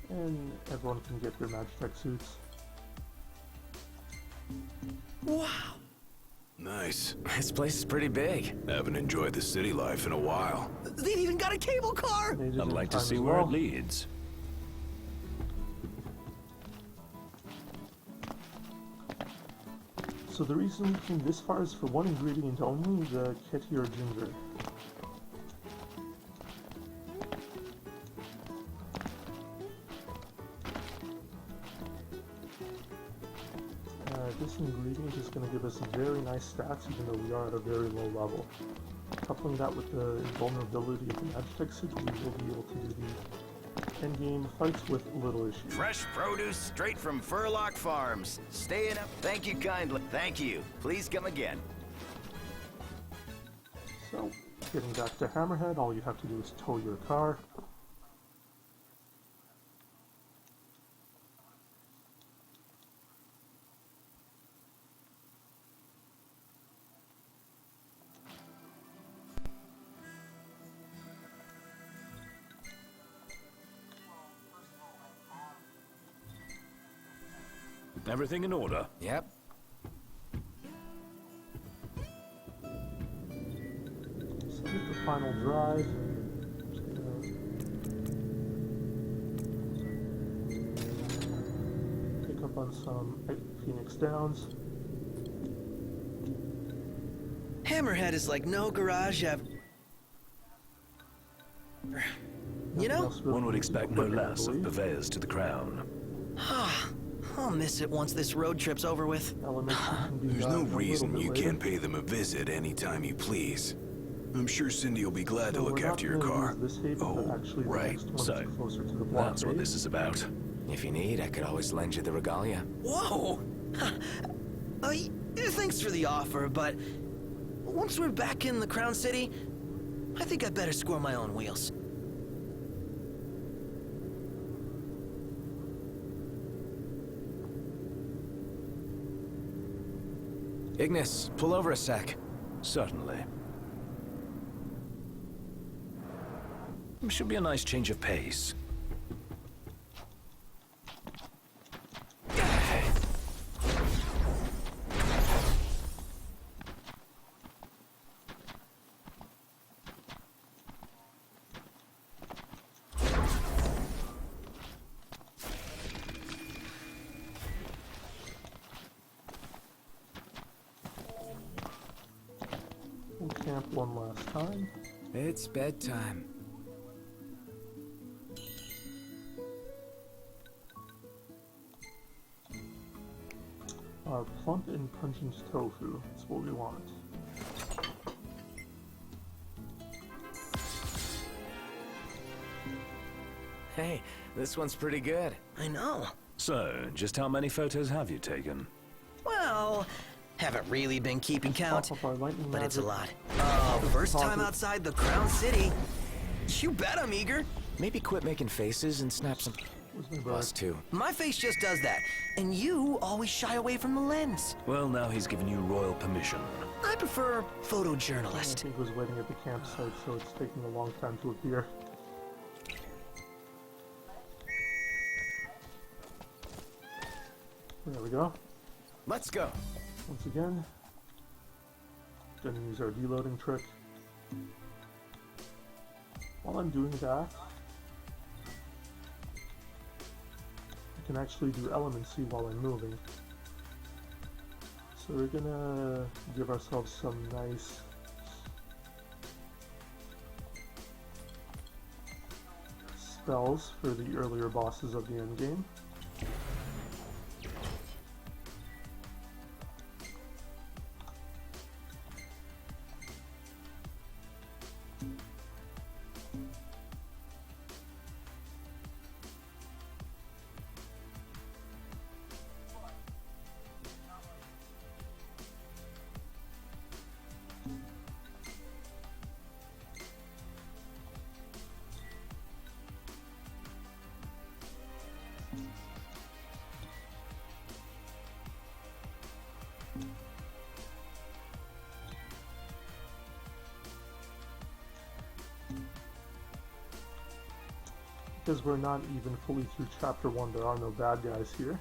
And everyone can get their Magitech suits. Wow! Nice. This place is pretty big. Haven't enjoyed the city life in a while. They've even got a cable car! I'd I'd like to see where it leads. So the reason we came this far is for one ingredient only, the Ketier ginger. This ingredient is going to give us very nice stats even though we are at a very low level. Coupling that with the vulnerability of the Magitech suit, we will be able to do the endgame fights with little issues. Fresh produce straight from Furlock Farms. Staying up. Thank you kindly. Thank you. Please come again. So, getting back to Hammerhead, all you have to do is tow your car. Everything in order? Yep. So with the final drive, just gonna pick up on some Phoenix Downs. Hammerhead is like no garage I've... You know? One would expect no less of purveyors to the crown. I'll miss it once this road trip's over with. There's no reason you can't pay them a visit anytime you please. I'm sure Cindy will be glad to look after your car. Oh, right. So, that's what this is about. If you need, I could always lend you the regalia. Whoa! Thanks for the offer, but once we're back in the Crown City, I think I'd better score my own wheels. Ignis, pull over a sec. Certainly. Should be a nice change of pace. We'll camp one last time. It's bedtime. Plump and pungent tofu. That's what we want. Hey, this one's pretty good. I know. So, just how many photos have you taken? Well, haven't really been keeping count, Pop up our lightning but it's a magic. lot. First time Deposit. outside the Crown City. You bet I'm eager. Maybe quit making faces and snap some. Where's my bird? Us too. My face just does that, and you always shy away from the lens. Well, now he's given you royal permission. I prefer I photojournalist. think it was waiting at the campsite, so it's taking a long time to appear. There we go. Let's go. Once again, gonna use our deloading trick. While I'm doing that, I can actually do elemency while I'm moving. So we're gonna give ourselves some nice spells for the earlier bosses of the endgame. Because we're not even fully through chapter 1, there are no bad guys here.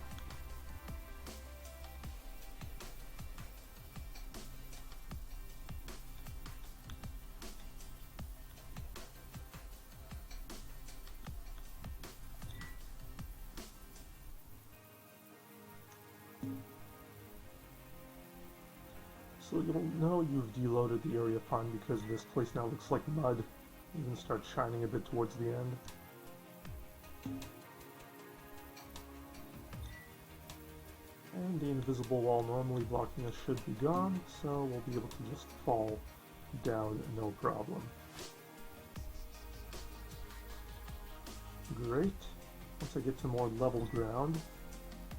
So you'll know you've deloaded the area fine because this place now looks like mud. Even starts shining a bit towards the end. And the invisible wall normally blocking us should be gone, so we'll be able to just fall down no problem. Great. Once I get to more level ground,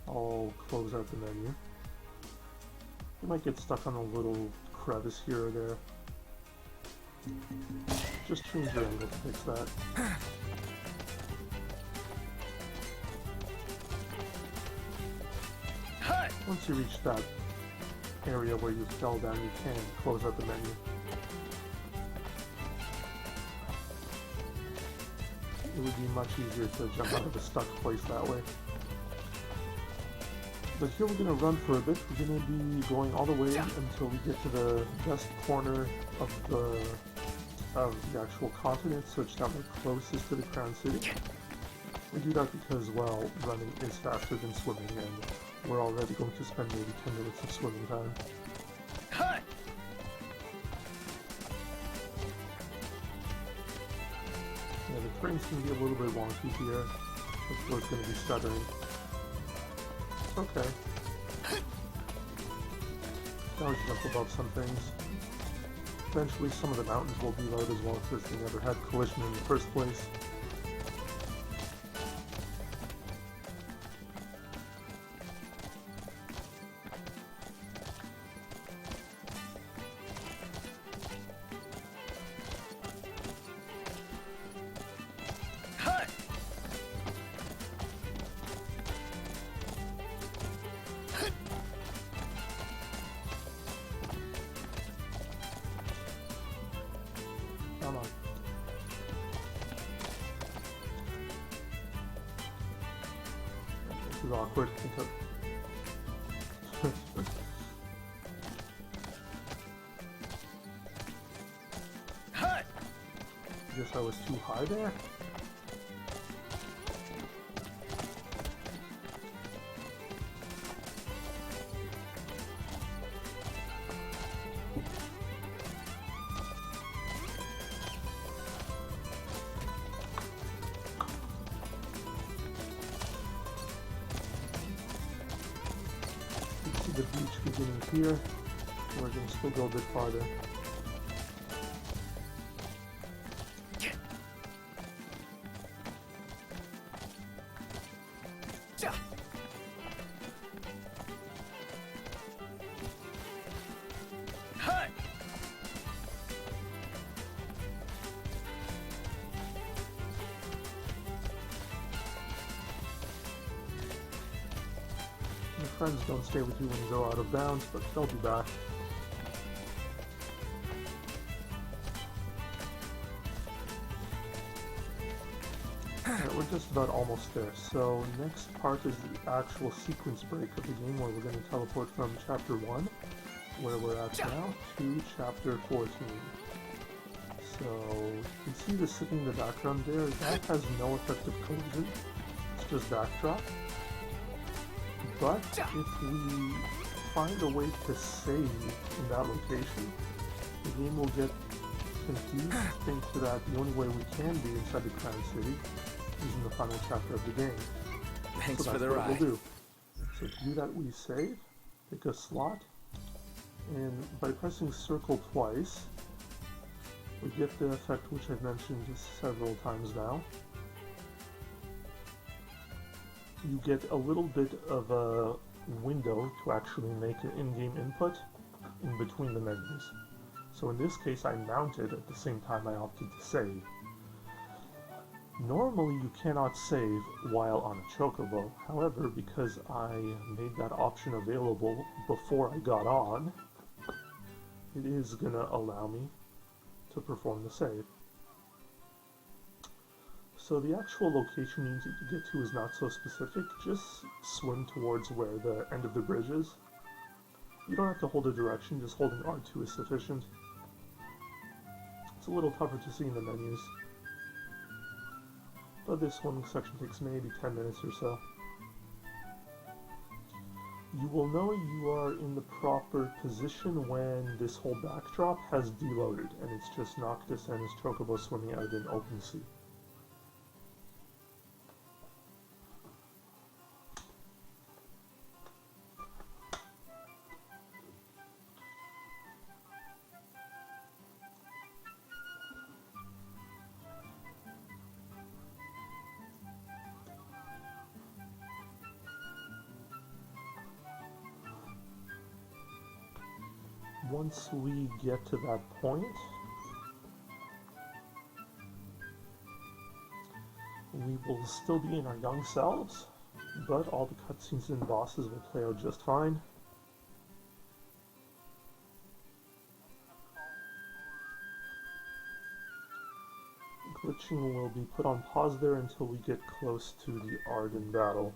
I'll close out the menu. You might get stuck on a little crevice here or there. Just change your angle to fix that. Once you reach that area where you fell down, you can close out the menu. It would be much easier to jump out of a stuck place that way. But here we're going to run for a bit. We're going to be going all the way until we get to the best corner of the actual continent, such that we're closest to the Crown City. We do that because, well, running is faster than swimming, and we're already going to spend maybe 10 minutes of swimming time. Yeah, the frame's going to be a little bit wonky here. The floor's going to be stuttering. Okay. Now we jump above some things. Eventually some of the mountains will deload as well because they never had collision in the first place. Come on. This is awkward. Guess I was too high there. You can see the beach beginning here. We're going to still go a bit farther. Your friends don't stay with you when you go out of bounds, but they'll be back. Alright, we're just about almost there. So next part is the actual sequence break of the game where we're going to teleport from Chapter 1, where we're at now, to Chapter 14. So you can see the sitting in the background there. That has no effective collision. It's just backdrop. But if we find a way to save in that location, the game will get confused, think that the only way we can be inside the Crown City is in the final chapter of the game. Thanks so for that's the what ride. we'll do. So to do that, we save, pick a slot, and by pressing circle twice, we get the effect which I've mentioned several times now. You get a little bit of a window to actually make an in-game input in between the menus. So in this case I mounted at the same time I opted to save. Normally you cannot save while on a chocobo, however, because I made that option available before I got on, it is gonna allow me to perform the save. So the actual location you need to get to is not so specific, just swim towards where the end of the bridge is. You don't have to hold a direction, just holding R2 is sufficient. It's a little tougher to see in the menus, but this one section takes maybe 10 minutes or so. You will know you are in the proper position when this whole backdrop has deloaded, and it's just Noctis and his chocobo swimming out in open sea. Once we get to that point, we will still be in our young selves, but all the cutscenes and bosses will play out just fine. Glitching will be put on pause there until we get close to the Arden battle.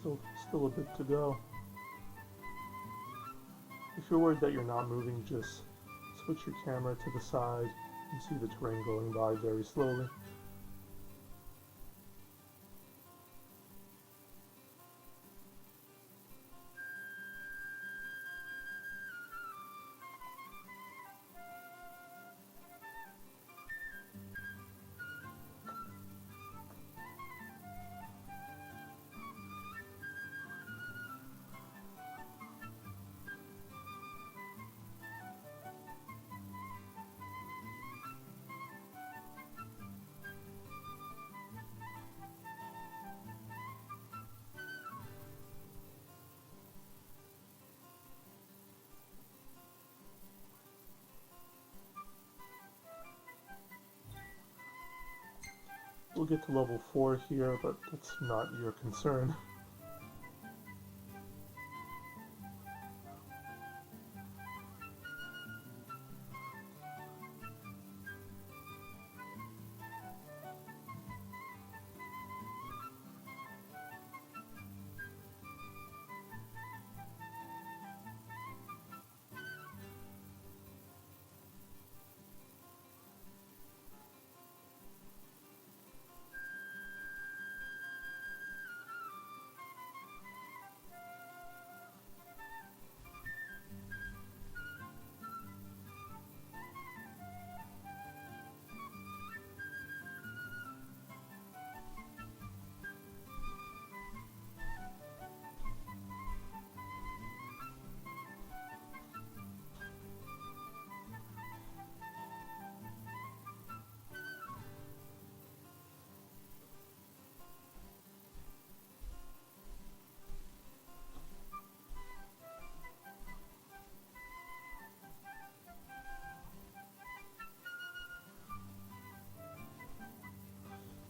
Still a bit to go. If you're worried that you're not moving, just switch your camera to the side and see the terrain going by very slowly. We'll get to level 4 here, but that's not your concern.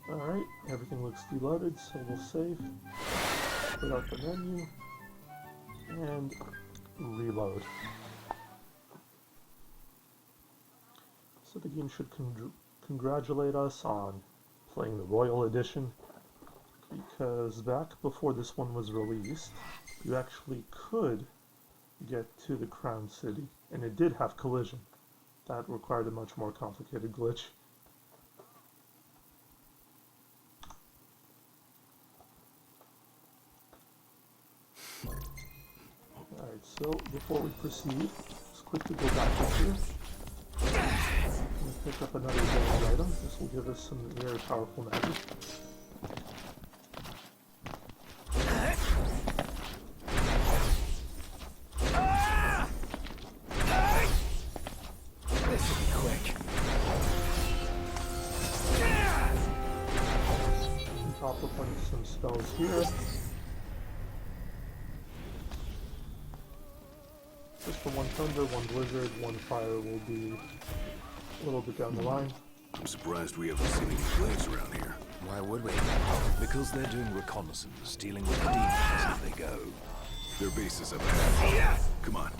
Alright, everything looks deloaded, so we'll save, put out the menu, and reload. So the game should congratulate us on playing the Royal Edition, because back before this one was released, you actually could get to the Crown City, and it did have collision. That required a much more complicated glitch. Alright, so before we proceed, just quickly go back up here. And pick up another gold item. This will give us some very powerful magic. This should be quick. On top of some spells here. Just for one thunder, one blizzard, one fire will be a little bit down the line. I'm surprised we haven't seen any blades around here. Why would we? Because they're doing reconnaissance, dealing with the demons as they go. Their base is up ahead. Come on.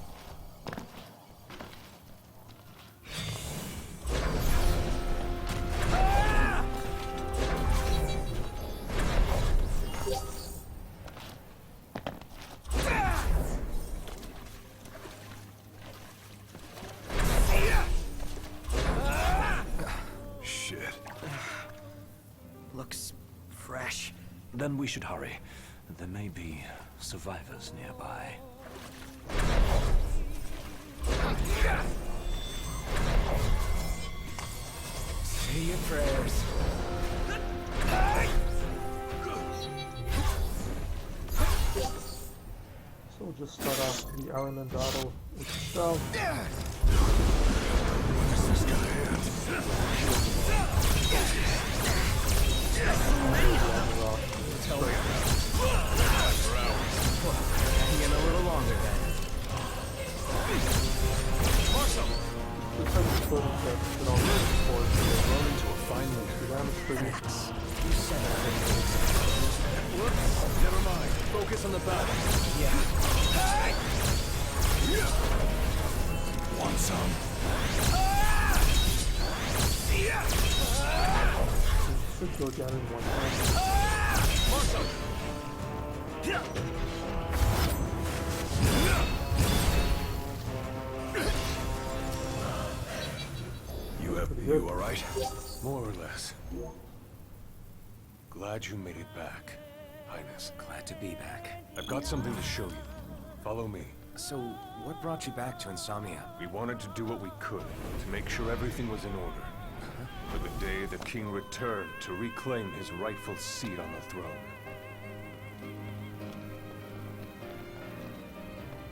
Looks fresh. Then we should hurry. There may be survivors nearby. Say your prayers. So we'll just start off the Ironman battle with the spell. Where's this guy Hanging a little longer then. The type of exploding test can also support Run into a fine the damage trigger. You said everything. Whoops, never mind. Focus on the back. Yeah. Want some? Should go down in one time. You all right? More or less. Glad you made it back, Highness. Glad to be back. I've got something to show you. Follow me. So, what brought you back to Insomnia? We wanted to do what we could to make sure everything was in order. For the day the king returned to reclaim his rightful seat on the throne.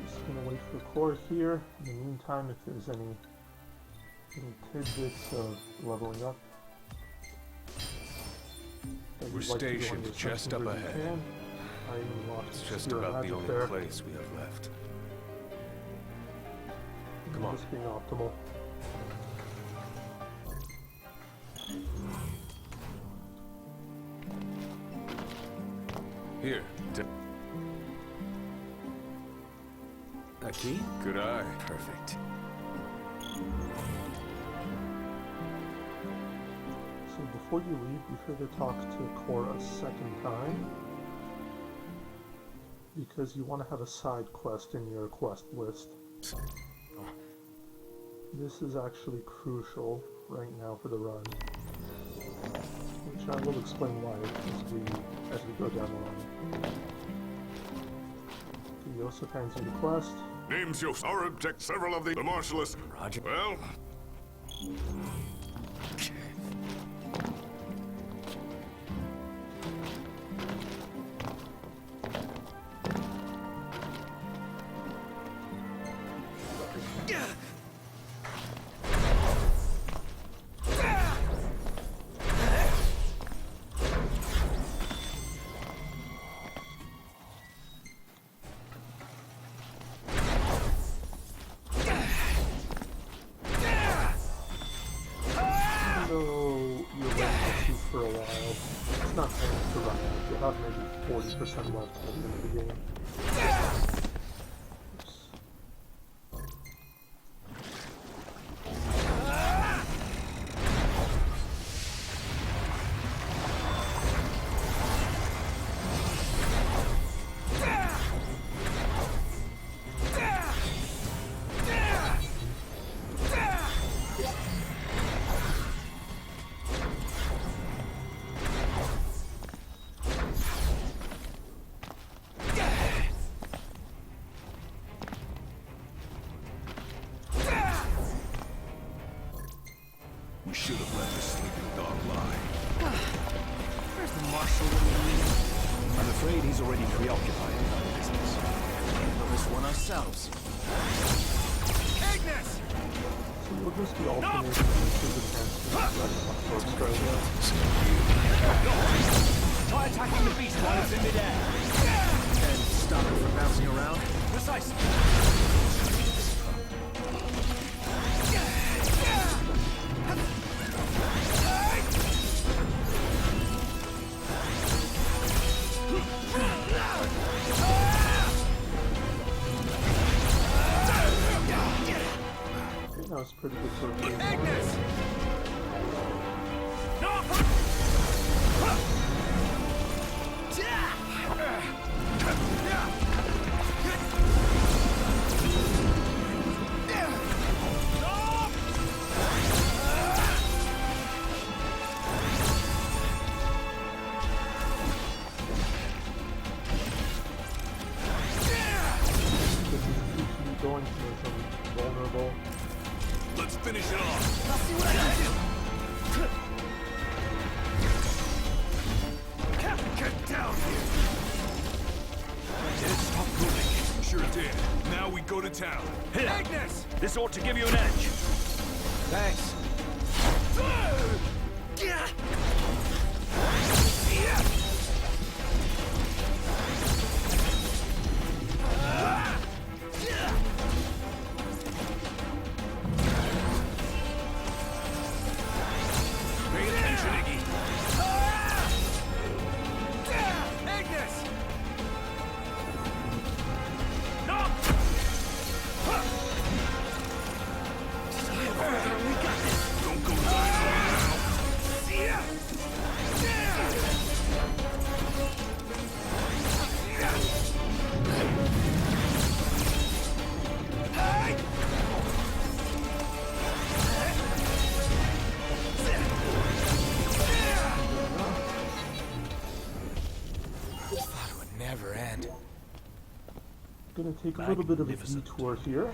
Just gonna wait for Core here. In the meantime, if there's any tidbits of leveling up. We're stationed just up ahead. It's just about the only place we have left. Come on. Just being optimal. Here. A key? Good eye. Perfect. So before you leave, be sure to talk to Core a second time, because you want to have a side quest in your quest list. This is actually crucial right now for the run, which I will explain why as we go down the line. Yosef hands you the quest. Names you are object several of the marshallers. Roger. Well. For a while. It's not time to run out. You'll have maybe 40% left at the end of the game. Oops. We should have let the sleeping dog lie. Where's the marshal when we need him? I'm afraid he's already preoccupied with other business. Handle this one ourselves. Ignis! So we'll just be alternating these enhancements. Try attacking the beast while it's in midair. And stop it from bouncing around? Precisely. That was pretty good for a game. Ignis! Going to some vulnerable. Let's finish it off. I'll see what I can do. Get down here. Did it stop moving? Sure did. Now we go to town. Ignis! This ought to give you an edge. Thanks. Pay attention, Iggy. Ignis! Don't go down now. Yeah! gonna take a little bit of a detour here,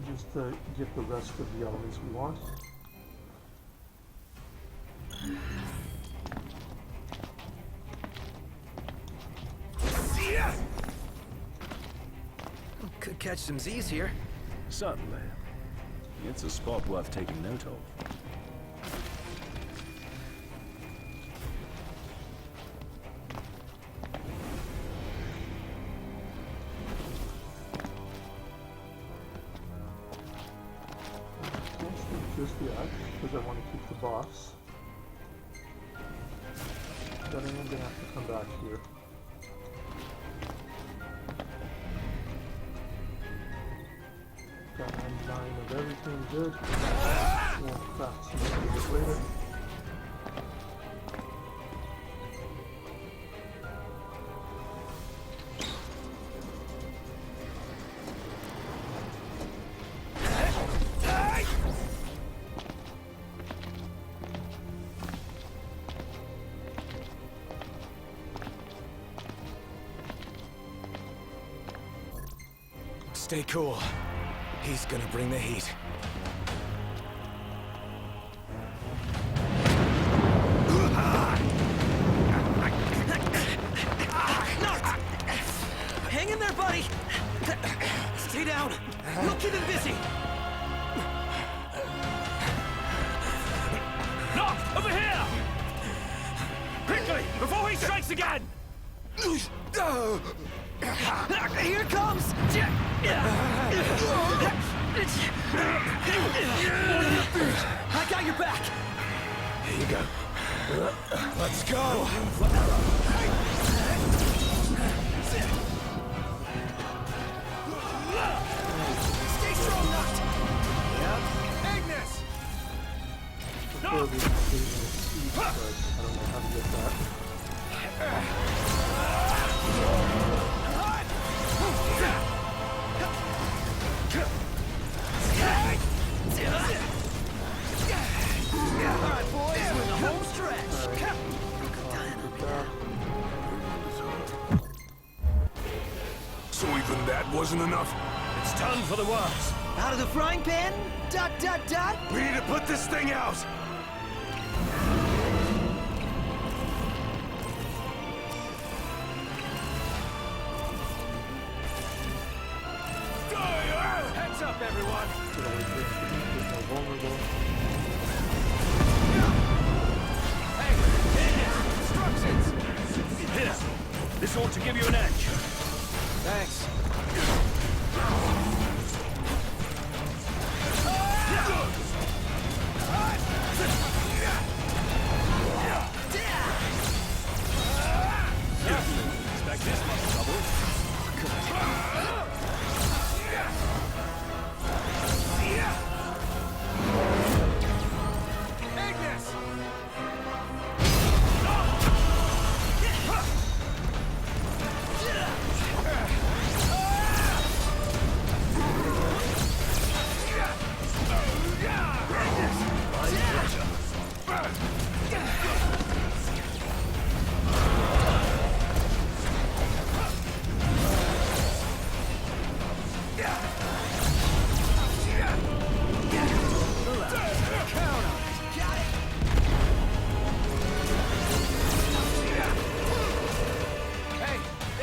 just to get the rest of the elements we want. Could catch some Z's here. Certainly. It's a spot worth taking note of. Just yet, because I want to keep the boss. Then I am gonna have to come back here. Got 99 of everything good. We'll craft some a little bit later. Stay cool. He's gonna bring the heat. Hang in there, buddy! Stay down. We'll keep him busy. Knock! Over here! Quickly, before he strikes again! Here it comes! I got your back! Here you go. Let's go! Stay strong, Nut! Yep. Agnes! Before we see the but I don't know how to get that. Alright, boys, we're in the home stretch. So even that wasn't enough? It's time for the worst. Out of the frying pan? Dot, dot, dot? We need to put this thing out! Heads up, everyone! So that we get more vulnerable. Instructions! Here, this ought to give you an edge. Thanks. Expect this much trouble.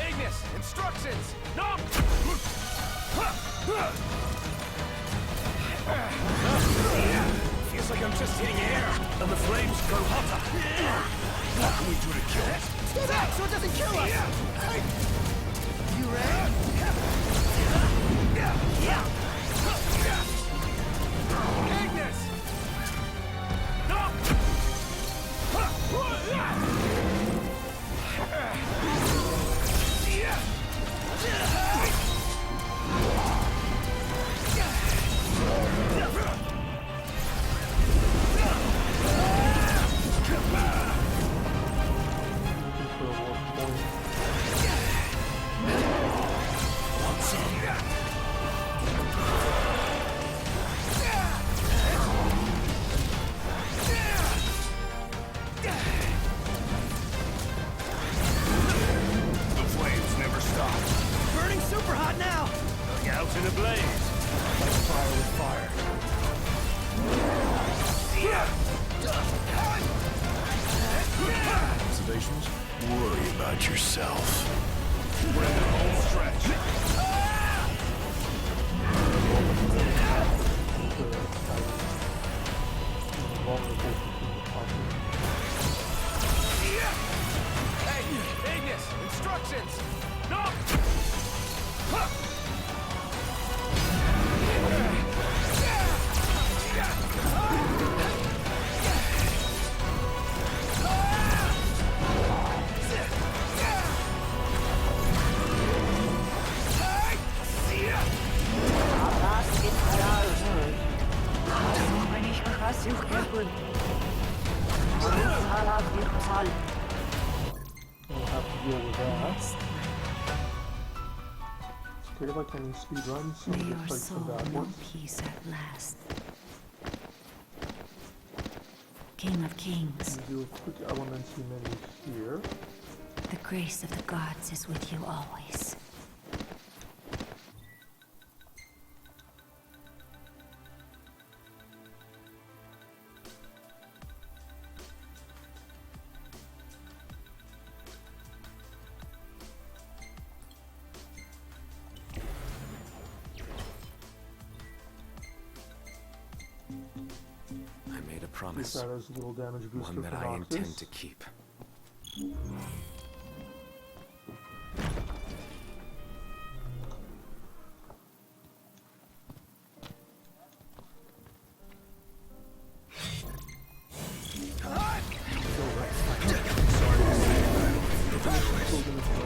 Agnes! Instructions! No! Feels like I'm just hitting air, and the flames grow hotter. What can we do to kill it? Stay back so it doesn't kill us! You ready? Agnes! No! Worry about yourself. We're in the home stretch. Hey, Ignis, instructions! No! We'll have to deal with that. It's okay, like any speedruns, so May we'll your fight some soul bad know ones. peace at last. King of Kings, We do a quick elementary menu here. the grace of the gods is with you always. I made a Use promise. that as a little damage booster One that for I intend Noxus. to keep.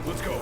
Let's go.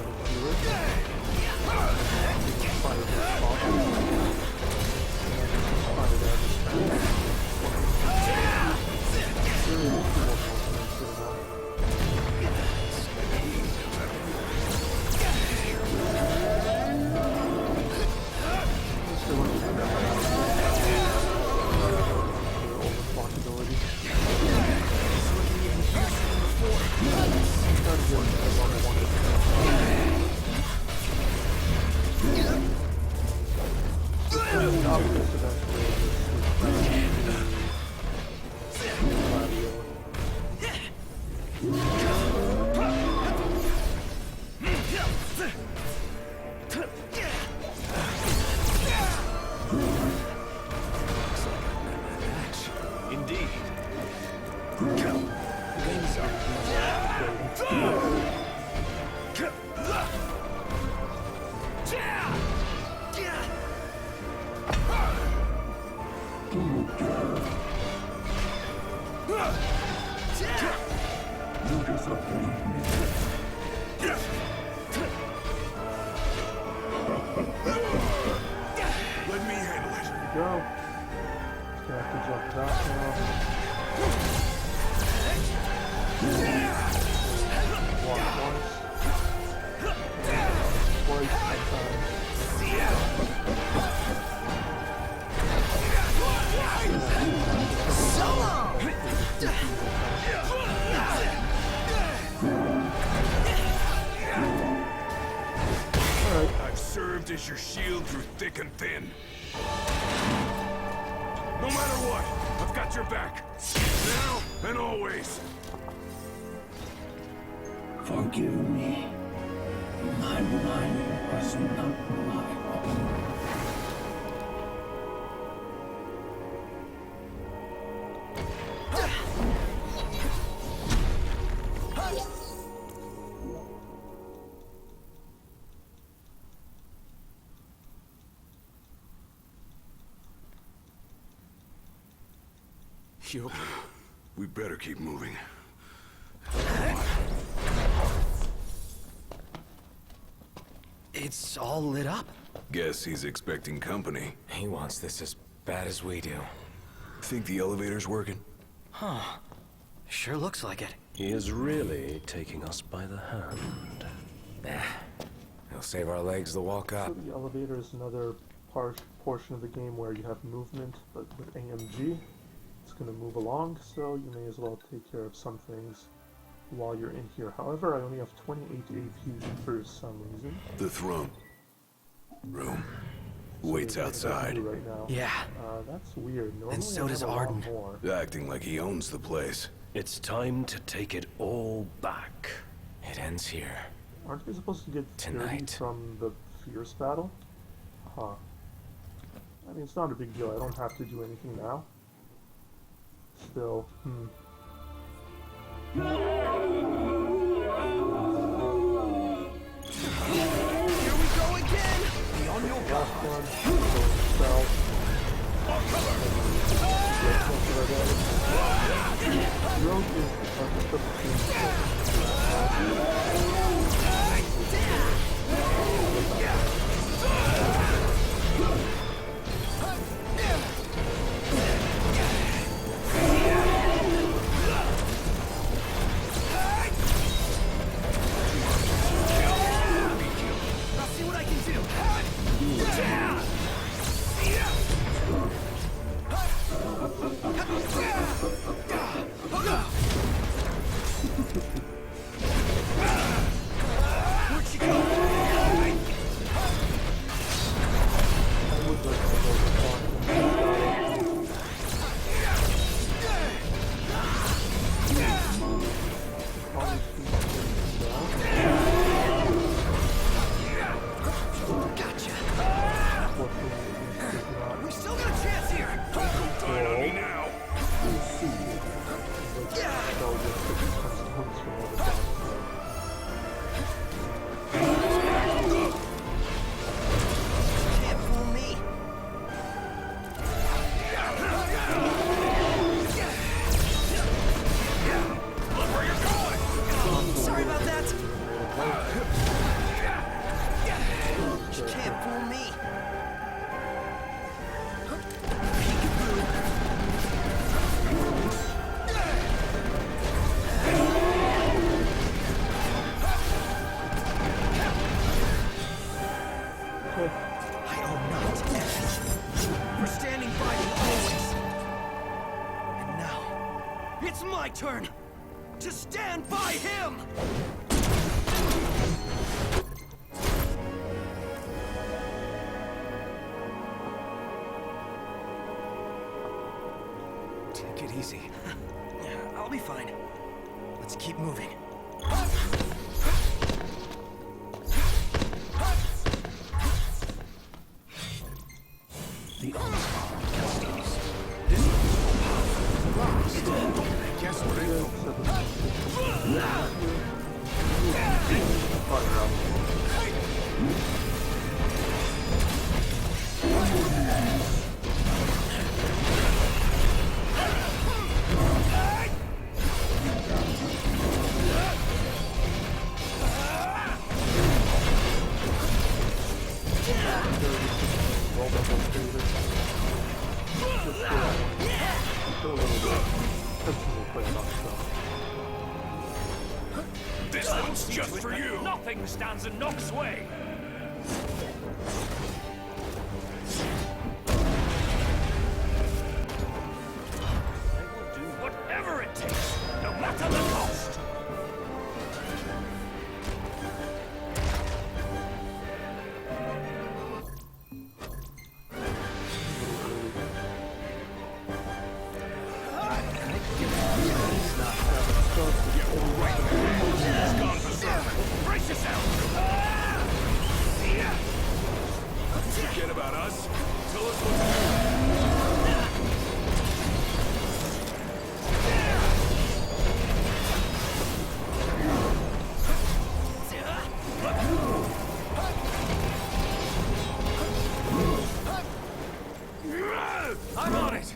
Indeed. Let me handle it. Go. Gonna have to jump back now. Walk once. Twice I've served as your shield through thick and thin. No matter what, I've got your back. Now and always. Forgive me. My mind was not my own. We better keep moving. It's all lit up. Guess he's expecting company. He wants this as bad as we do. Think the elevator's working? Huh. Sure looks like it. He is really taking us by the hand. He'll save our legs the walk up. So the elevator is another portion of the game where you have movement, but with AMG, it's going to move along, so you may as well take care of some things while you're in here. However, I only have 28 AP for some reason. The throne room waits outside. Right now. Yeah. That's weird. Normally And so I does have a lot Arden. more. Acting like he owns the place. It's time to take it all back. It ends here. Aren't we supposed to get 30 Tonight. from the Fierce battle? Huh. I mean, it's not a big deal. I don't have to do anything now. Still, Here we go again! Be on your guard. Last one, go south. Road is I'll see what I can do. Where'd she go? Gotcha. We still got a chance here. Don't die on me now. Can't fool me. Look where you're going. Sorry about that. You can't fool me. I am not F. We're standing by me always. And now, it's my turn to stand by him! Take it easy. I'll be fine. Let's keep moving. The onslaught cascades. Guess what it This one's just for you. Nothing stands in Nox's way. I will do whatever it takes, no matter the cost. Brace yourself! Forget about us. Tell us what to do. I'm on it!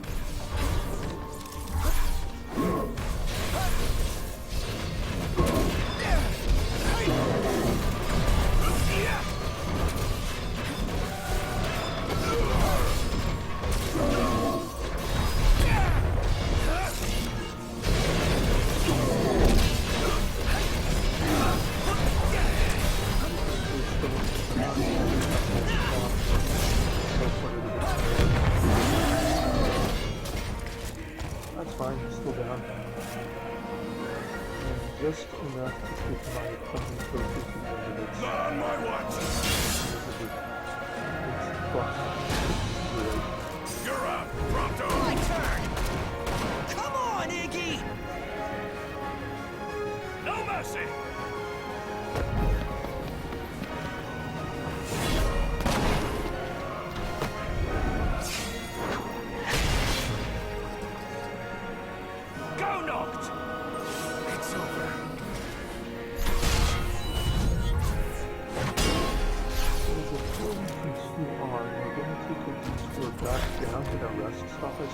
That's fine, it's still down. And just enough to keep my opponent focused on the minutes. Not on my watch. You're up, Prompto. My turn! Come on, Iggy! No mercy!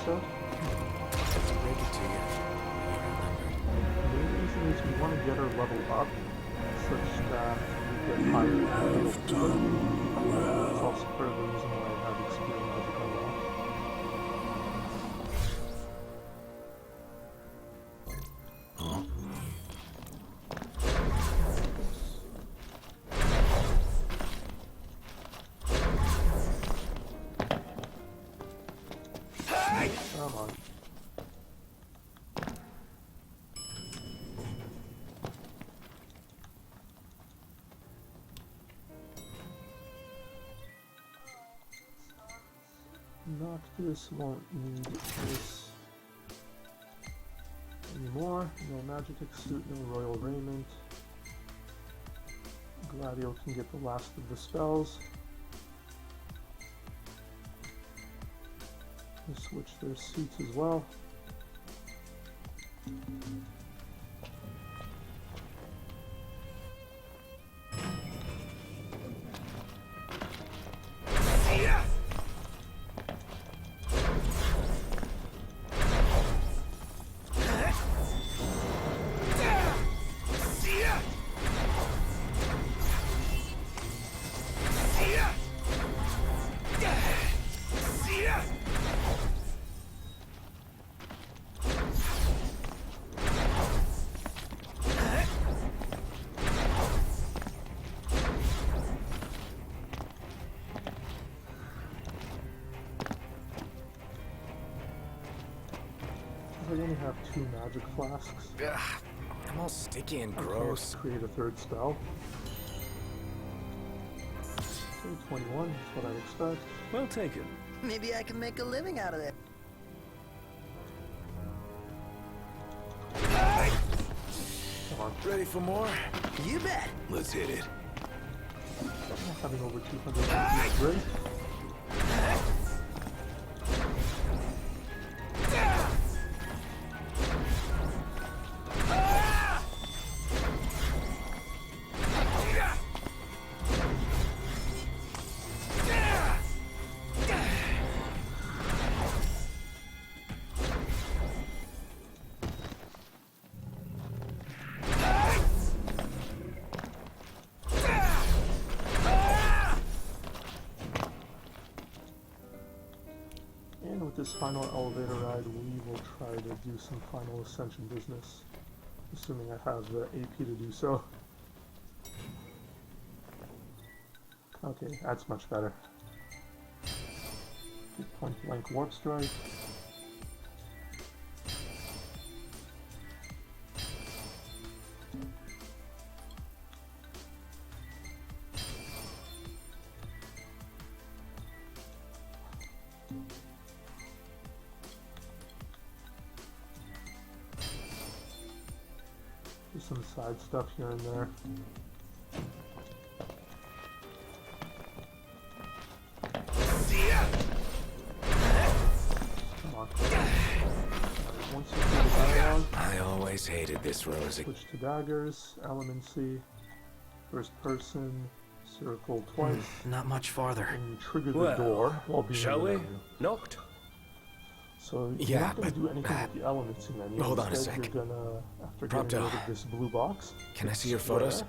set. Break it to you. The main reason is we want to get our level up such that we get higher heal pool. That's also part of the reason why I have Experience Magic unlocked. Come on. Noctis won't need this anymore. No magic suit, no royal raiment. Gladio can get the last of the spells. We'll switch their suits as well. I only have 2 magic flasks. Ugh, I'm all sticky and I gross. can't create a 3rd spell. Okay, 21 is what I expect. Well taken. Maybe I can make a living out of it. Come on. Ready for more? You bet. Let's hit it. Having over 200 HP is great. And with this final elevator ride, we will try to do some final ascension business, assuming I have the AP to do so. Okay, that's much better. Point blank warp strike. Do some side stuff here and there. Come on. Once you do the dialogue, I always hated this Rosie. switch to daggers, elemency, first person, circle twice, Not much farther. and you trigger the Well, door while being shall in the we? menu. Knocked. So you're Yeah, not going but, to do anything with the elemency menu. hold on a Instead, sec. You're gonna, after Prompto. getting rid of this blue box, Can I hit see your square, photos?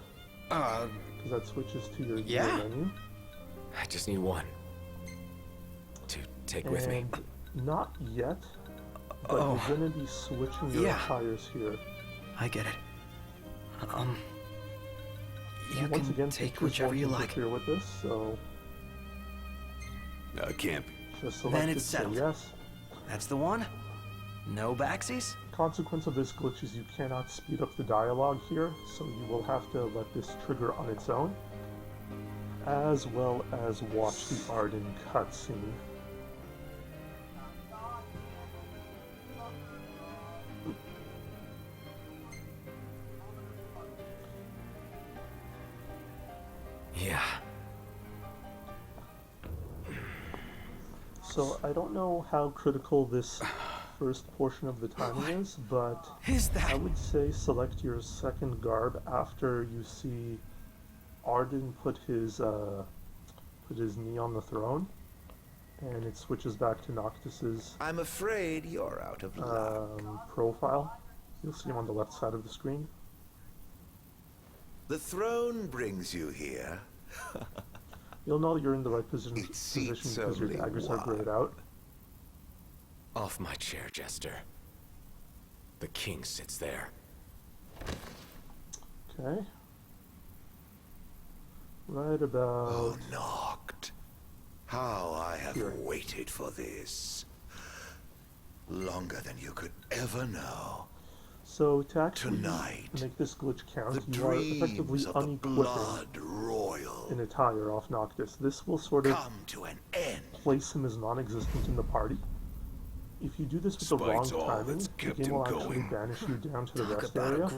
because that switches to your gear Yeah. menu. I just need one to take with me. And not yet, but Oh. you're going to be switching your Yeah. attires here. I get it. You Once can again, take pictures whichever won't you like. interfere with this, so Can't be. just select Then it, it's say settled. yes. That's the one? No backsies? Consequence of this glitch is you cannot speed up the dialogue here, so you will have to let this trigger on its own, as well as watch the Arden cutscene. Yeah. So I don't know how critical this first portion of the timing is, but I would say select your second garb after you see Arden put his knee on the throne, And it switches back to Noctis's I'm afraid you're out of luck. profile. You'll see him on the left side of the screen. The throne brings you here. You'll know you're in the right position because your daggers are grayed out. Off my chair, Jester. The king sits there. Okay. Right about... Oh, Noct. How I have waited for this. Longer than you could ever know. So to actually Tonight, make this glitch count, the you are effectively dreams of the blood unequipping royal an attire off Noctis. This will sort of come to an end. place him as non-existent in the party. If you do this with the wrong timing, the game will actually banish you down to the rest area,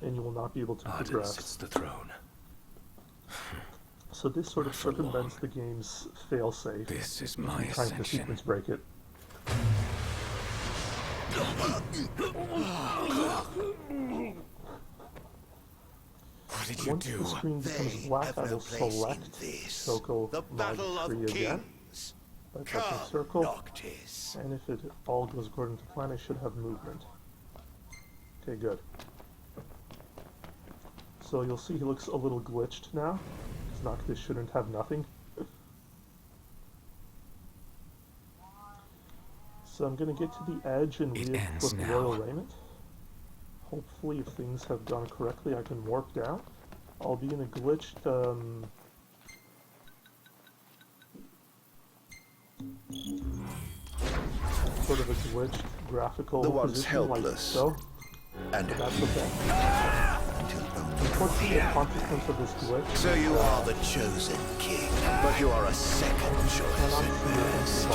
and you will not be able to progress. Sits the throne. So this sort of circumvents the game's fail-safe. This is my trying to ascension. sequence break it. What did you Once do? the screen becomes black, I will select Choco Mag Tree again by pressing circle, and if it all goes according to plan, I should have movement. Okay, good. So you'll see he looks a little glitched now, because Noctis shouldn't have nothing. So I'm going to get to the edge and re-equip Royal Raiment. Hopefully, if things have gone correctly, I can warp down. I'll be in a glitched, sort of a glitched graphical position like so. And that's okay. Unfortunately, the consequence of this glitch... So you are the chosen king, but you are a second choice at best.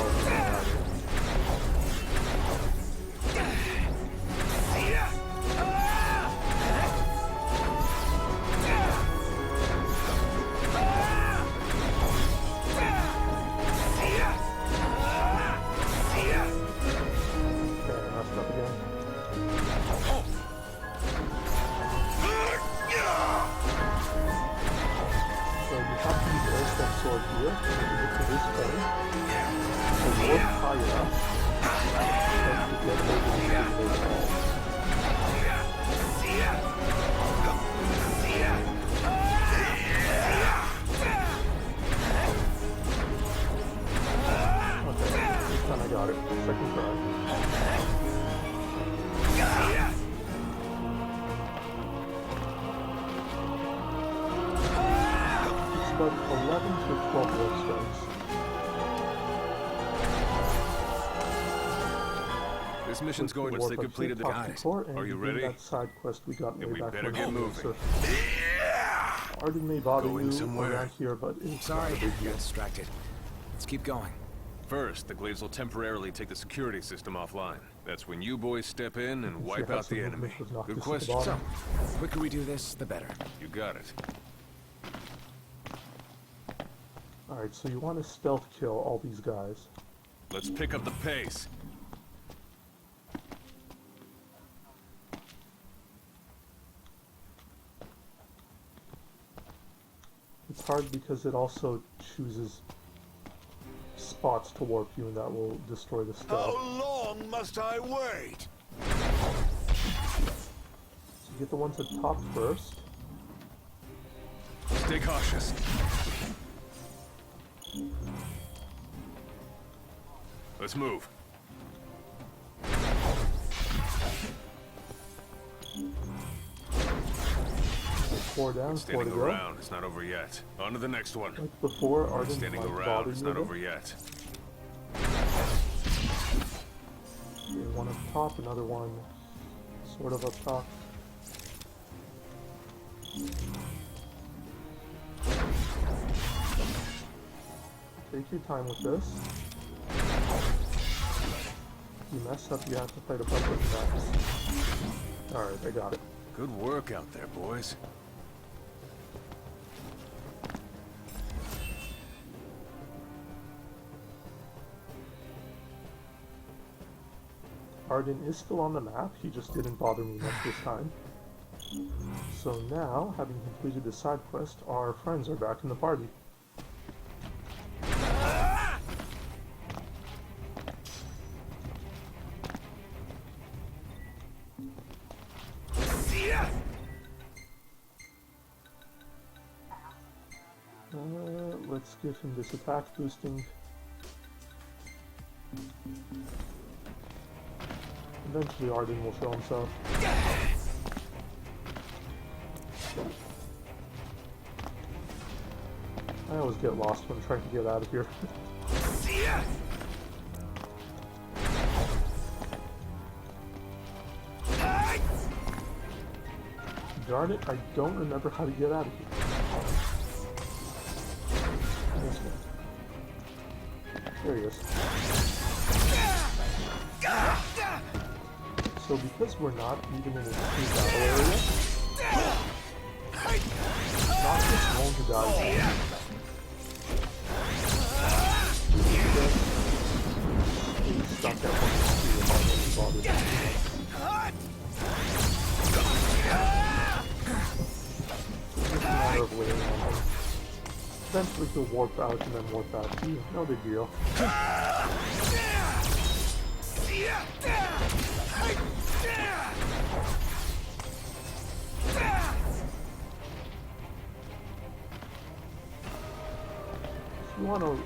This mission's going once they completed the guys. Are you ready? That side quest we got then way we back better when get moving. Arden may bother Going you somewhere? around here, but it's Sorry, not a big deal. got distracted. Let's keep going. First, the Glaives will temporarily take the security system offline. That's when you boys step in and wipe out the enemy. Good question. So, the quicker we do this, the better. You got it. Alright, so you want to stealth kill all these guys. Let's pick up the pace. It's hard because it also chooses spots to warp you, and that will destroy the stealth. How long must I wait? So you get the ones at top first. Stay cautious. Let's move. 4 down, 4 to Standing go. around, it's not over yet. On to the next one. Like before, Arden Standing might around, bother it's you not a bit. over yet. Okay, one up top, another one sort of up top. Take your time with this. If you mess up, you have to fight a bunch of attacks. Alright, I got it. Good work out there, boys. Arden is still on the map, he just didn't bother me much this time. So now, having completed the side quest, our friends are back in the party. let's give him this attack boosting. Eventually Arden will show himself. I always get lost when trying to get out of here. Darn it, I don't remember how to get out of here. This one. There he is. So because we're not even in a true battle area, not just going to die. He's stuck at 1 2 and just a matter of waiting on him. Eventually he'll warp out and then warp back to you. No big deal. If you want to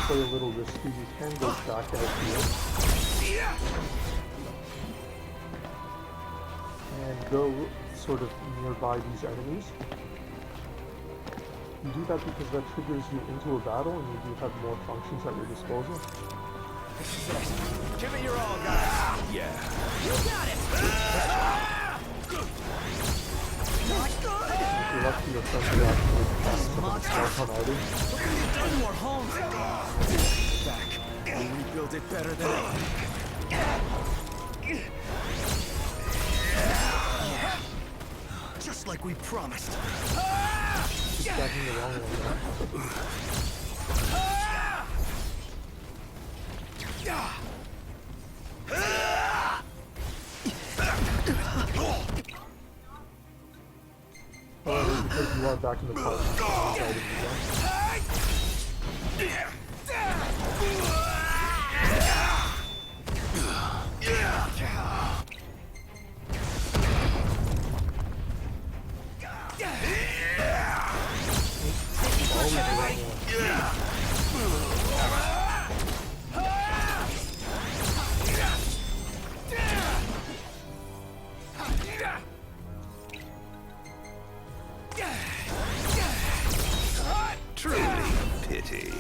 play a little risky, you can go back out here and go sort of nearby these enemies. You do that because that triggers you into a battle and you do have more functions at your disposal. Give it your all, guys. Yeah. You got it. If you're lucky, your friends will actually cast some of the spells on Arden. Look what you've done to our homes. Back. We'll rebuild it better than ever. Just like we promised. Just stacking the wrong one However, because you are back in the park, Truly pity.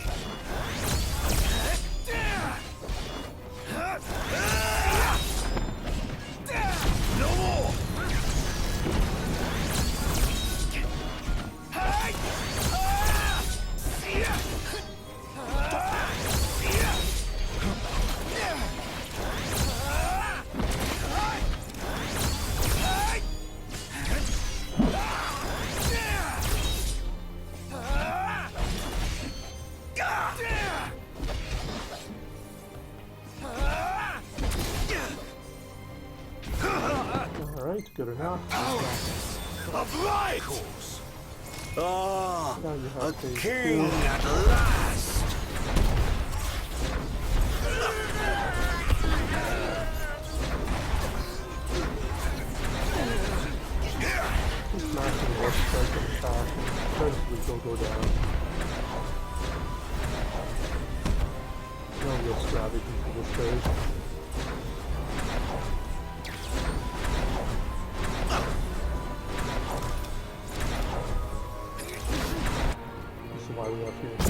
No more. Alright, good enough. Of rivals! Ah, Now you have a phase king 2. at last! Just smashing the strike and attack, and eventually they'll go down. No real strategy for this phase. This is why we have here down.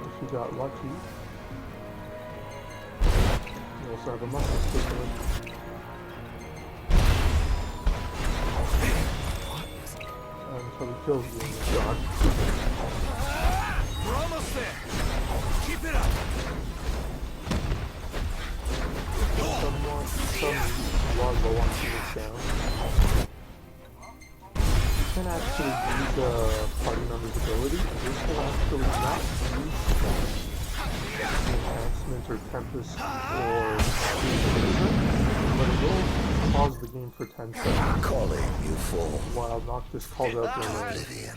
If you got lucky, you also have a muscle sticker. Until he kills you in the shot. We're almost there. Keep it up. Some are low on heals down. You can actually use a party member's ability, and this will actually not use enhancement or tempest or but it will pause the game for 10 seconds. Calling you fool. While Noctis calls out your name. Oblivion.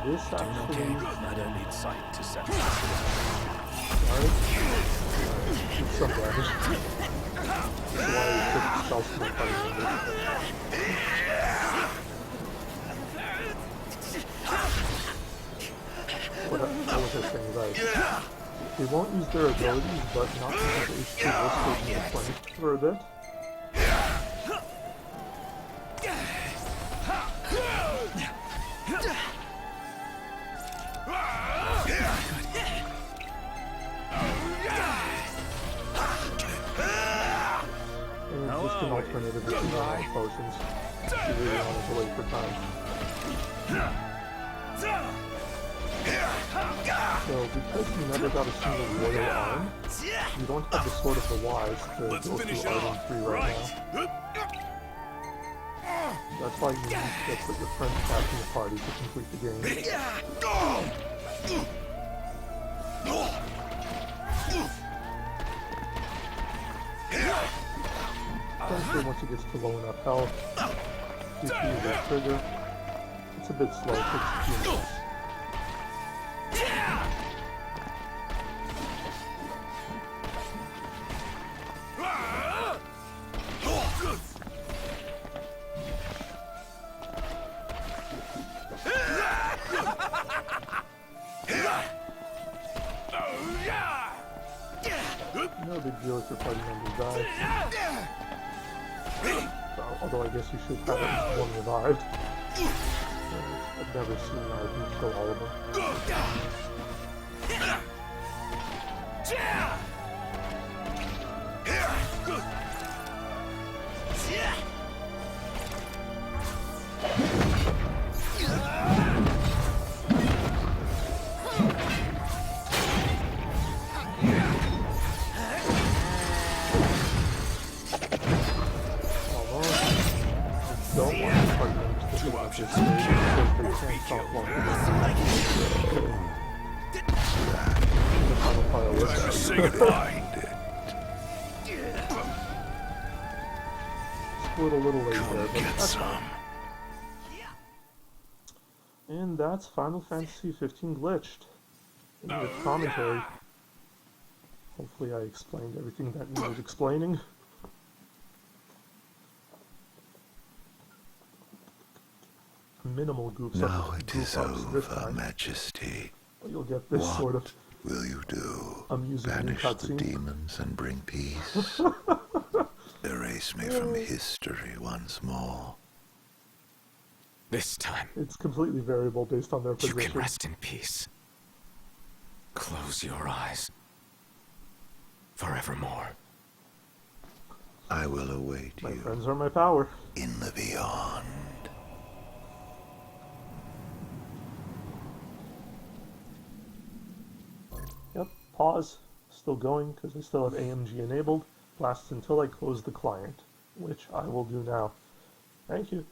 This actually... I don't need sight to set. Alright. Did some damage. why I took spells from my party members. What was I saying, right? They won't use their abilities, but not because HP will stay in the flank for a bit. And it's just an alternative to normal potions. You really want to wait for time. So, because you never got a single royal arm, you don't have the Sword of the Wise to go through Item 3 right now. That's why you need to put your friends back in the party to complete the game. Eventually, once it gets to low enough health, CP will trigger. It's a bit slow, it takes a few minutes. No big deal if your party members die. Although I guess you should have at least one revived. I've never seen Naruto kill all of them. Split a little late there, but that's fine. And that's Final Fantasy 15 glitched. In the commentary. Hopefully I explained everything that needed explaining. Minimal goops now up. It is over, Majesty. You'll get this what sort of will you do? amusing Banish the cutscene. demons and bring peace? Erase me from history once more. This time, it's completely variable based on their position. You can rest in peace. Close your eyes. Forevermore. I will await you. My friends are my power. In the beyond. Yep, pause. Still going because I still have AMG enabled. Lasts until I close the client, which I will do now. Thank you.